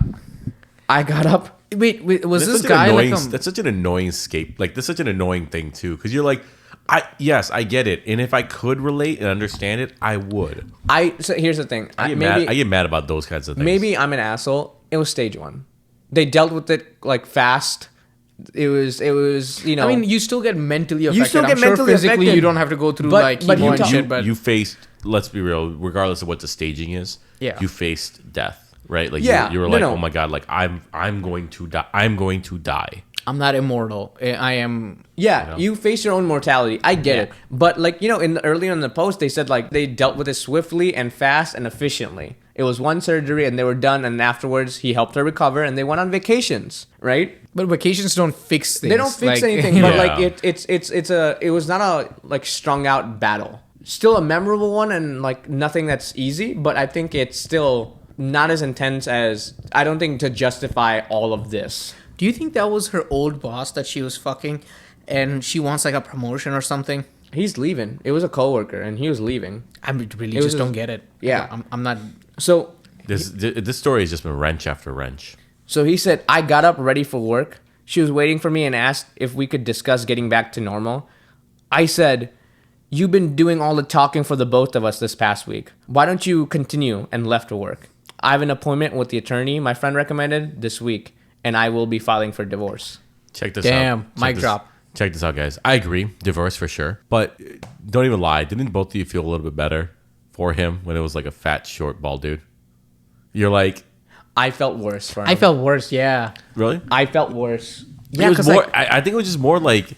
[SPEAKER 1] I got up.
[SPEAKER 2] Wait, was
[SPEAKER 3] That's
[SPEAKER 2] this
[SPEAKER 3] such an
[SPEAKER 2] guy
[SPEAKER 3] annoying,
[SPEAKER 2] like
[SPEAKER 3] that's such an annoying escape. Like, that's such an annoying thing too, because you're like, I get it, and if I could relate and understand it, I would.
[SPEAKER 1] So here's the thing.
[SPEAKER 3] I get mad about those kinds of things.
[SPEAKER 1] Maybe I'm an asshole. It was stage 1. They dealt with it like fast. It was you know.
[SPEAKER 2] I mean, you still get mentally affected.
[SPEAKER 1] still get
[SPEAKER 2] I'm sure
[SPEAKER 1] mentally
[SPEAKER 2] physically
[SPEAKER 1] affected.
[SPEAKER 2] you don't have to go through
[SPEAKER 1] But-
[SPEAKER 2] like
[SPEAKER 1] but
[SPEAKER 2] chemo
[SPEAKER 1] you
[SPEAKER 2] and
[SPEAKER 1] talk-
[SPEAKER 2] shit, but
[SPEAKER 3] you faced, let's be real, regardless of what the staging is,
[SPEAKER 2] Yeah.
[SPEAKER 3] you faced death, right? Like,
[SPEAKER 1] Yeah,
[SPEAKER 3] you were
[SPEAKER 1] no,
[SPEAKER 3] like,
[SPEAKER 1] no.
[SPEAKER 3] oh my god, like I'm going to die. I'm going to die.
[SPEAKER 2] I'm not immortal. I am.
[SPEAKER 1] Yeah, you face your own mortality. I get it. But like, you know, earlier in the post they said like they dealt with it swiftly and fast and efficiently. It was one surgery and they were done, and afterwards he helped her recover and they went on vacations, right?
[SPEAKER 2] But vacations don't fix things.
[SPEAKER 1] They don't fix
[SPEAKER 2] Like,
[SPEAKER 1] anything, but
[SPEAKER 3] Yeah.
[SPEAKER 1] like it was not a like strung out battle. Still a memorable one and like nothing that's easy, but I think it's still not as intense as, I don't think, to justify all of this.
[SPEAKER 2] Do you think that was her old boss that she was fucking, and she wants like a promotion or something?
[SPEAKER 1] He's leaving. It was a coworker and he was leaving.
[SPEAKER 2] I really
[SPEAKER 1] was
[SPEAKER 2] just
[SPEAKER 1] a-
[SPEAKER 2] don't get it.
[SPEAKER 1] Yeah.
[SPEAKER 2] I'm not.
[SPEAKER 1] So
[SPEAKER 3] This story has just been wrench after wrench.
[SPEAKER 1] So he said, I got up ready for work. She was waiting for me and asked if we could discuss getting back to normal. I said, you've been doing all the talking for the both of us this past week. Why don't you continue? And left to work. I have an appointment with the attorney my friend recommended this week, and I will be filing for divorce.
[SPEAKER 3] Check this out.
[SPEAKER 2] Damn,
[SPEAKER 3] Check
[SPEAKER 2] mic
[SPEAKER 3] this-
[SPEAKER 2] drop.
[SPEAKER 3] Check this out, guys. I agree. Divorce for sure. But don't even lie. Didn't both of you feel a little bit better for him when it was like a fat, short, bald dude? You're like,
[SPEAKER 1] I felt worse for him.
[SPEAKER 2] I felt worse. Yeah.
[SPEAKER 3] really?
[SPEAKER 1] I felt worse.
[SPEAKER 3] Yeah, it was
[SPEAKER 1] 'cause,
[SPEAKER 3] more.
[SPEAKER 1] like,
[SPEAKER 3] I think it was just more like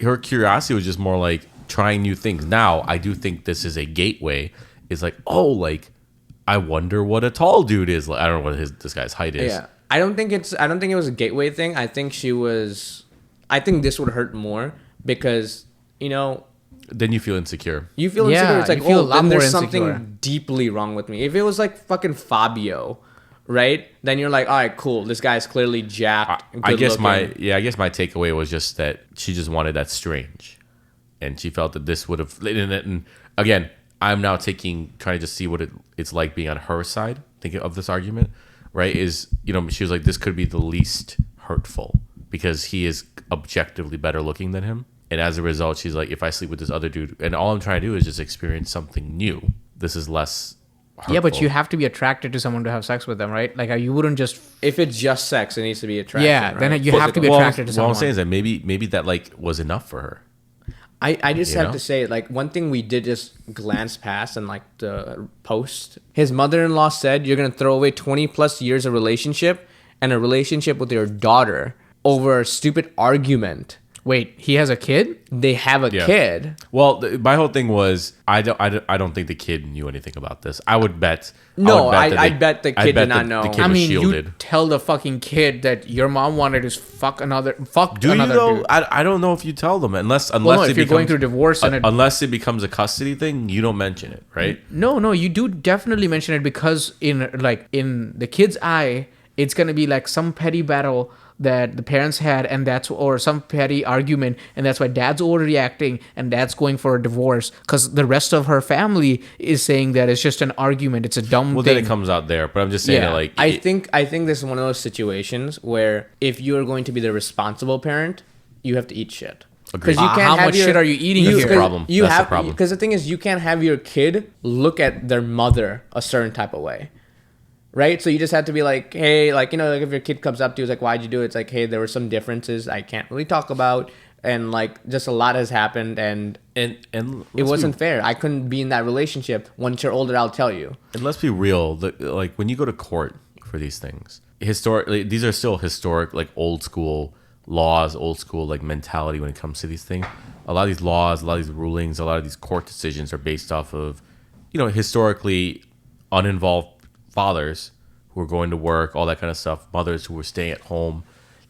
[SPEAKER 3] her curiosity was just more like trying new things. Now, I do think this is a gateway. It's like, oh, like I wonder what a tall dude is like. I don't know what this guy's height is.
[SPEAKER 1] yeah. I don't think it was a gateway thing. I think this would hurt more because, you know,
[SPEAKER 3] Then you feel insecure.
[SPEAKER 1] you feel
[SPEAKER 2] Yeah,
[SPEAKER 1] insecure. It's like,
[SPEAKER 2] you feel a lot
[SPEAKER 1] then there's
[SPEAKER 2] more insecure.
[SPEAKER 1] something deeply wrong with me. If it was like fucking Fabio, right? Then you're like, all right, cool. This guy's clearly jacked.
[SPEAKER 3] I guess
[SPEAKER 1] good-looking.
[SPEAKER 3] I guess my takeaway was just that she just wanted that strange, and she felt that this would have. And again, I'm now trying to just see what it's like being on her side, thinking of this argument, right? Is, you know, she was like, this could be the least hurtful because he is objectively better looking than him, and as a result, she's like, if I sleep with this other dude, and all I'm trying to do is just experience something new, this is less. Hurtful.
[SPEAKER 2] Yeah, but you have to be attracted to someone to have sex with them, right? Like you wouldn't just.
[SPEAKER 1] If it's just sex, it needs to be attraction.
[SPEAKER 2] Yeah, then
[SPEAKER 1] right?
[SPEAKER 2] you have to be attracted to
[SPEAKER 3] What
[SPEAKER 2] someone.
[SPEAKER 3] I'm saying is that maybe that like was enough for her.
[SPEAKER 1] I just
[SPEAKER 3] You
[SPEAKER 1] have
[SPEAKER 3] know?
[SPEAKER 1] to say, like, one thing we did just glance past and like the post. His mother-in-law said you're gonna throw away 20 plus years of relationship and a relationship with your daughter over a stupid argument.
[SPEAKER 2] Wait, he has a kid?
[SPEAKER 1] They have a
[SPEAKER 3] Yeah.
[SPEAKER 1] kid.
[SPEAKER 3] Well, my whole thing was I don't think the kid knew anything about this. I would bet.
[SPEAKER 1] No,
[SPEAKER 3] that
[SPEAKER 1] I bet the kid did not know.
[SPEAKER 3] The kid
[SPEAKER 2] I
[SPEAKER 3] was
[SPEAKER 2] mean,
[SPEAKER 3] shielded.
[SPEAKER 2] you tell the fucking kid that your mom wanted to fuck another
[SPEAKER 3] Do you though?
[SPEAKER 2] dude.
[SPEAKER 3] I don't know if you tell them unless
[SPEAKER 2] Well, no,
[SPEAKER 3] it
[SPEAKER 2] if you're going
[SPEAKER 3] becomes-
[SPEAKER 2] through divorce and it,
[SPEAKER 3] unless it becomes a custody thing, you don't mention it, right?
[SPEAKER 2] no, you do definitely mention it because in the kid's eye, it's gonna be like some petty battle that the parents had, and or some petty argument, and that's why dad's overreacting and dad's going for a divorce because the rest of her family is saying that it's just an argument, it's a dumb
[SPEAKER 3] Well,
[SPEAKER 2] thing.
[SPEAKER 3] then it comes out there. But I'm just saying
[SPEAKER 2] Yeah.
[SPEAKER 3] that, like,
[SPEAKER 1] I think this is one of those situations where if you're going to be the responsible parent, you have to eat shit.
[SPEAKER 3] Agreed.
[SPEAKER 1] Because you can't
[SPEAKER 2] How
[SPEAKER 1] have
[SPEAKER 2] much shit are you eating
[SPEAKER 3] That's
[SPEAKER 2] here?
[SPEAKER 3] the problem.
[SPEAKER 1] You
[SPEAKER 3] That's the
[SPEAKER 1] have
[SPEAKER 3] problem.
[SPEAKER 1] because the thing is, you can't have your kid look at their mother a certain type of way, right? So you just have to be like, hey, like, you know, like if your kid comes up to you, it's like, why'd you do it? It's like, hey, there were some differences I can't really talk about, and like just a lot has happened, and it wasn't fair. I couldn't be in that relationship. Once you're older, I'll tell you.
[SPEAKER 3] And let's be real. Like when you go to court for these things, historically, these are still historic, like old school laws, old school like mentality when it comes to these things. A lot of these laws, a lot of these rulings, a lot of these court decisions are based off of, you know, historically uninvolved fathers who were going to work, all that kind of stuff, mothers who were staying at home,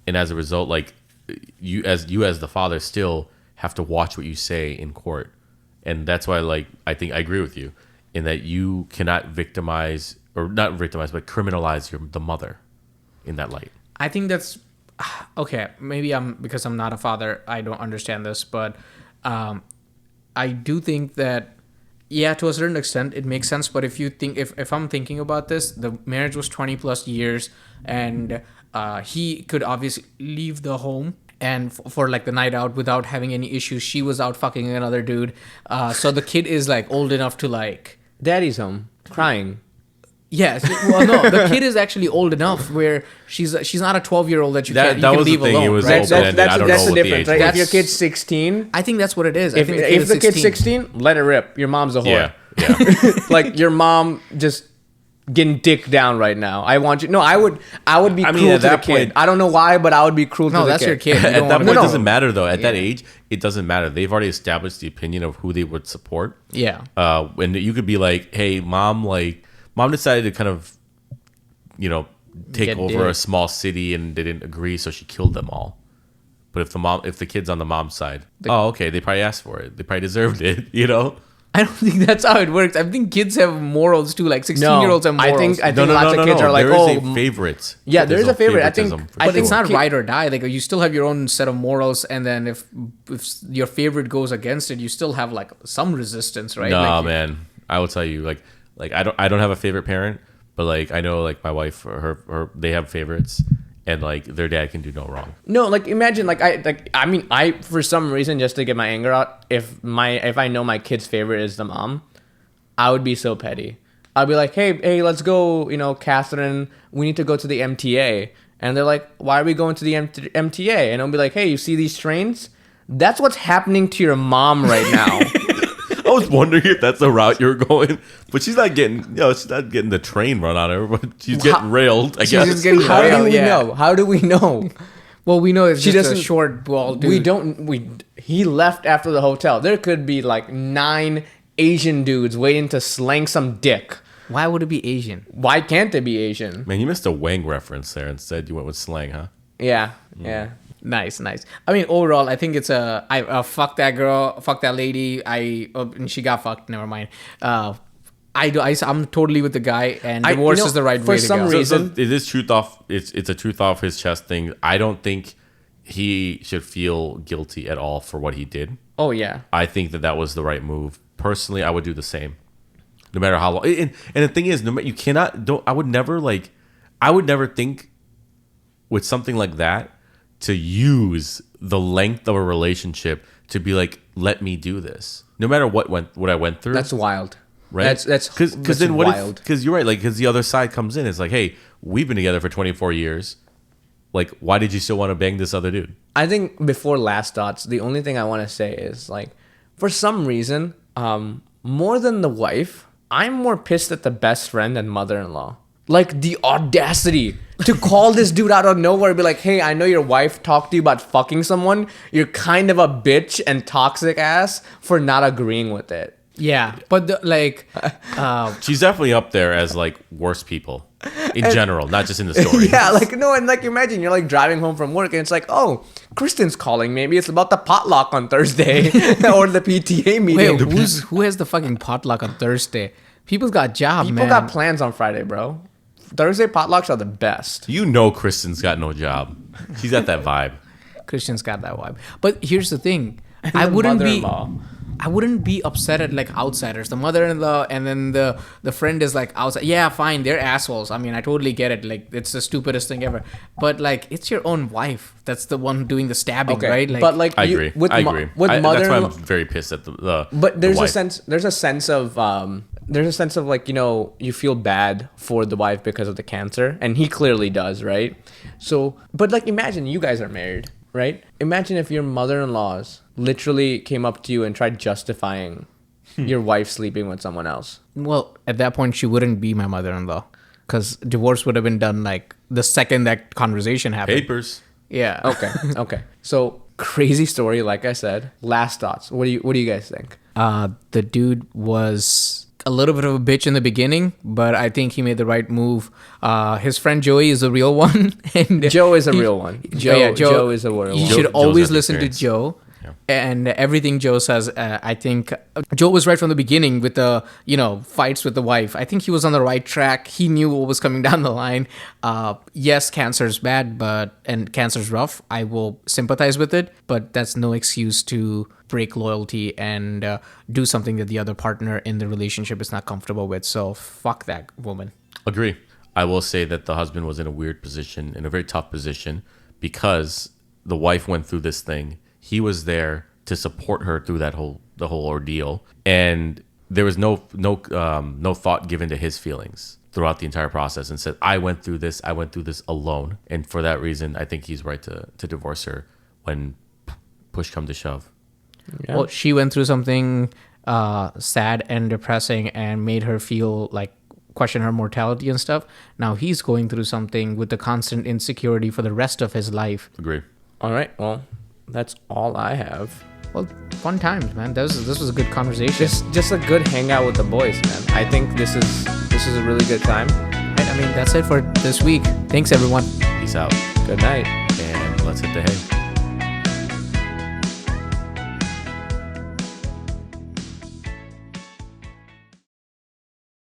[SPEAKER 3] and as a result, like you as the father still have to watch what you say in court. And that's why, like, I think I agree with you in that you cannot victimize, or not victimize, but criminalize the mother in that light.
[SPEAKER 2] I think that's okay. Maybe because I'm not a father, I don't understand this, but I do think that, yeah, to a certain extent, it makes sense. But if you think, if I'm thinking about this, the marriage was 20 plus years, and he could obviously leave the home and for like the night out without having any issues. She was out fucking another dude. So the kid is like old enough to like,
[SPEAKER 1] Daddy's home crying.
[SPEAKER 2] yes. Well, no, the kid is actually old enough where she's not a 12-year-old that you
[SPEAKER 3] That
[SPEAKER 2] can
[SPEAKER 3] was the
[SPEAKER 2] leave
[SPEAKER 3] thing.
[SPEAKER 2] alone.
[SPEAKER 3] It was
[SPEAKER 2] right?
[SPEAKER 3] open-ended. I don't
[SPEAKER 1] That's
[SPEAKER 3] know
[SPEAKER 1] the
[SPEAKER 3] what the
[SPEAKER 1] difference,
[SPEAKER 3] age
[SPEAKER 1] right? If your
[SPEAKER 2] was.
[SPEAKER 1] kid's 16,
[SPEAKER 2] I think that's what it is. I
[SPEAKER 1] if
[SPEAKER 2] think
[SPEAKER 1] the kid's 16, let it rip. Your mom's a whore.
[SPEAKER 3] Yeah.
[SPEAKER 1] Like your mom just getting dick down right now. I want you. No, I would be
[SPEAKER 3] I mean,
[SPEAKER 1] cruel
[SPEAKER 3] at
[SPEAKER 1] to the
[SPEAKER 3] that
[SPEAKER 1] kid.
[SPEAKER 3] point-
[SPEAKER 1] I don't know why, but I would be cruel to
[SPEAKER 2] No,
[SPEAKER 1] the
[SPEAKER 2] that's
[SPEAKER 1] kid.
[SPEAKER 2] your kid. You
[SPEAKER 3] At
[SPEAKER 2] don't
[SPEAKER 3] that
[SPEAKER 2] wanna
[SPEAKER 3] point,
[SPEAKER 2] be-
[SPEAKER 3] it doesn't matter though. At that
[SPEAKER 2] Yeah.
[SPEAKER 3] age, it doesn't matter. They've already established the opinion of who they would support.
[SPEAKER 2] Yeah.
[SPEAKER 3] And you could be like, "Hey, mom decided to kind of, you know, take
[SPEAKER 2] Get
[SPEAKER 3] over a
[SPEAKER 2] dick.
[SPEAKER 3] small city, and they didn't agree, so she killed them all." But if the kid's on the mom's side, oh, okay, they probably asked for it. They probably deserved it, you know.
[SPEAKER 2] I don't think that's how it works. I think kids have morals too. Like 16-year-olds have morals.
[SPEAKER 1] I think lots of kids are like,
[SPEAKER 3] there is
[SPEAKER 1] oh,
[SPEAKER 3] a favorite.
[SPEAKER 1] Yeah, there is a favorite. I think-
[SPEAKER 3] favoritism for
[SPEAKER 1] I
[SPEAKER 2] but
[SPEAKER 3] sure.
[SPEAKER 2] it's not
[SPEAKER 1] kid-
[SPEAKER 2] right or die. Like you still have your own set of morals, and then if your favorite goes against it, you still have like some resistance, right?
[SPEAKER 3] No,
[SPEAKER 2] Like,
[SPEAKER 3] man. I will tell you, like I don't have a favorite parent, but like I know like my wife or her they have favorites, and like their dad can do no wrong.
[SPEAKER 1] No, like imagine I for some reason, just to get my anger out, if I know my kid's favorite is the mom, I would be so petty. I'd be like, hey, let's go, you know, Catherine, we need to go to the MTA. And they're like, why are we going to the MTA? And I'll be like, hey, you see these trains? That's what's happening to your mom right now.
[SPEAKER 3] I was wondering if that's the route you're going, but she's not getting the train run on her, but she's getting railed. I guess.
[SPEAKER 2] just getting
[SPEAKER 1] How do
[SPEAKER 2] railed,
[SPEAKER 1] we
[SPEAKER 2] yeah.
[SPEAKER 1] know? How do we know?
[SPEAKER 2] Well, we know it's
[SPEAKER 1] She
[SPEAKER 2] just a
[SPEAKER 1] doesn't-
[SPEAKER 2] short bald dude.
[SPEAKER 1] He left after the hotel. There could be like 9 Asian dudes waiting to slang some dick.
[SPEAKER 2] Why would it be Asian?
[SPEAKER 1] Why can't they be Asian?
[SPEAKER 3] Man, you missed a Wang reference there. Instead, you went with slang, huh?
[SPEAKER 1] Yeah.
[SPEAKER 2] Nice. I mean, overall, I think it's fuck that girl, fuck that lady. And she got fucked. Never mind. I'm totally with the guy, and divorce is the right
[SPEAKER 1] for
[SPEAKER 2] way to
[SPEAKER 1] some
[SPEAKER 2] go.
[SPEAKER 1] reason-
[SPEAKER 3] So it is truth off. It's a truth off his chest thing. I don't think he should feel guilty at all for what he did.
[SPEAKER 1] Oh yeah.
[SPEAKER 3] I think that was the right move. Personally, I would do the same, no matter how long. And the thing is, no matter you cannot. Don't. I would never think with something like that to use the length of a relationship to be like, let me do this, no matter what I went through.
[SPEAKER 1] That's wild.
[SPEAKER 3] Right?
[SPEAKER 1] That's
[SPEAKER 3] because then what
[SPEAKER 1] wild.
[SPEAKER 3] because you're right, like, because the other side comes in, it's like, hey, we've been together for 24 years, like, why did you still want to bang this other dude?
[SPEAKER 1] I think before last thoughts, the only thing I want to say is like, for some reason, more than the wife, I'm more pissed at the best friend and mother-in-law. Like the audacity to call this dude out of nowhere and be like, hey, I know your wife talked to you about fucking someone. You're kind of a bitch and toxic ass for not agreeing with it.
[SPEAKER 2] Yeah, but
[SPEAKER 3] She's definitely up there as like worst people in general, not just in the story.
[SPEAKER 1] Yeah, like, no, and like imagine you're like driving home from work and it's like, oh, Kristen's calling. Maybe it's about the potluck on Thursday or the PTA meeting.
[SPEAKER 2] wait, who has the fucking potluck on Thursday? People's got jobs,
[SPEAKER 1] People
[SPEAKER 2] man.
[SPEAKER 1] got plans on Friday, bro. Thursday potlucks are the best.
[SPEAKER 3] You know Kristen's got no job. She's got that vibe.
[SPEAKER 2] Christian's got that vibe. But here's the thing.
[SPEAKER 1] The
[SPEAKER 2] I wouldn't be upset at like outsiders. The mother-in-law and then the friend is like outside. Yeah, fine, they're assholes. I mean, I totally get it. Like, it's the stupidest thing ever. But like, it's your own wife that's the one doing the stabbing,
[SPEAKER 1] Okay,
[SPEAKER 2] right? Like,
[SPEAKER 1] but like
[SPEAKER 3] I agree.
[SPEAKER 1] With
[SPEAKER 3] I agree.
[SPEAKER 1] With
[SPEAKER 3] That's why
[SPEAKER 1] mother-in-law,
[SPEAKER 3] I'm very pissed at the
[SPEAKER 1] but there's
[SPEAKER 3] the
[SPEAKER 1] a
[SPEAKER 3] wife.
[SPEAKER 1] sense. There's a sense of like, you know, you feel bad for the wife because of the cancer, and he clearly does, right? So, but like, imagine you guys are married, right? Imagine if your mother-in-laws literally came up to you and tried justifying your wife sleeping with someone else.
[SPEAKER 2] well, at that point, she wouldn't be my mother-in-law because divorce would have been done like the second that conversation happened.
[SPEAKER 3] Papers.
[SPEAKER 2] Yeah.
[SPEAKER 1] Okay. So crazy story. Like I said, last thoughts. What do you guys think?
[SPEAKER 2] The dude was a little bit of a bitch in the beginning, but I think he made the right move. His friend Joey is a real one, and
[SPEAKER 1] Joe is a real one. Joe is a real
[SPEAKER 2] You
[SPEAKER 1] one.
[SPEAKER 2] should
[SPEAKER 3] Joe's
[SPEAKER 2] always
[SPEAKER 3] got
[SPEAKER 2] listen to
[SPEAKER 3] experience.
[SPEAKER 2] Joe.
[SPEAKER 3] Yeah.
[SPEAKER 2] And everything Joe says, I think Joe was right from the beginning with the, fights with the wife. I think he was on the right track. He knew what was coming down the line. Yes, cancer's bad, and cancer's rough. I will sympathize with it, but that's no excuse to break loyalty and do something that the other partner in the relationship is not comfortable with. So fuck that woman.
[SPEAKER 3] Agree. I will say that the husband was in a weird position, in a very tough position, because the wife went through this thing. He was there to support her through the whole ordeal, and there was no thought given to his feelings throughout the entire process, and said, I went through this alone, and for that reason I think he's right to divorce her when push come to shove.
[SPEAKER 1] Yeah.
[SPEAKER 2] Well, she went through something sad and depressing and made her feel like question her mortality and stuff. Now he's going through something with the constant insecurity for the rest of his life.
[SPEAKER 3] Agree.
[SPEAKER 1] All right. Well, that's all I have.
[SPEAKER 2] Well, fun times, man. This was a good conversation.
[SPEAKER 1] Just a good hangout with the boys, man. I think this is a really good time.
[SPEAKER 2] I mean, that's it for this week. Thanks, everyone.
[SPEAKER 3] Peace out,
[SPEAKER 1] Good night.
[SPEAKER 3] and let's hit the hay.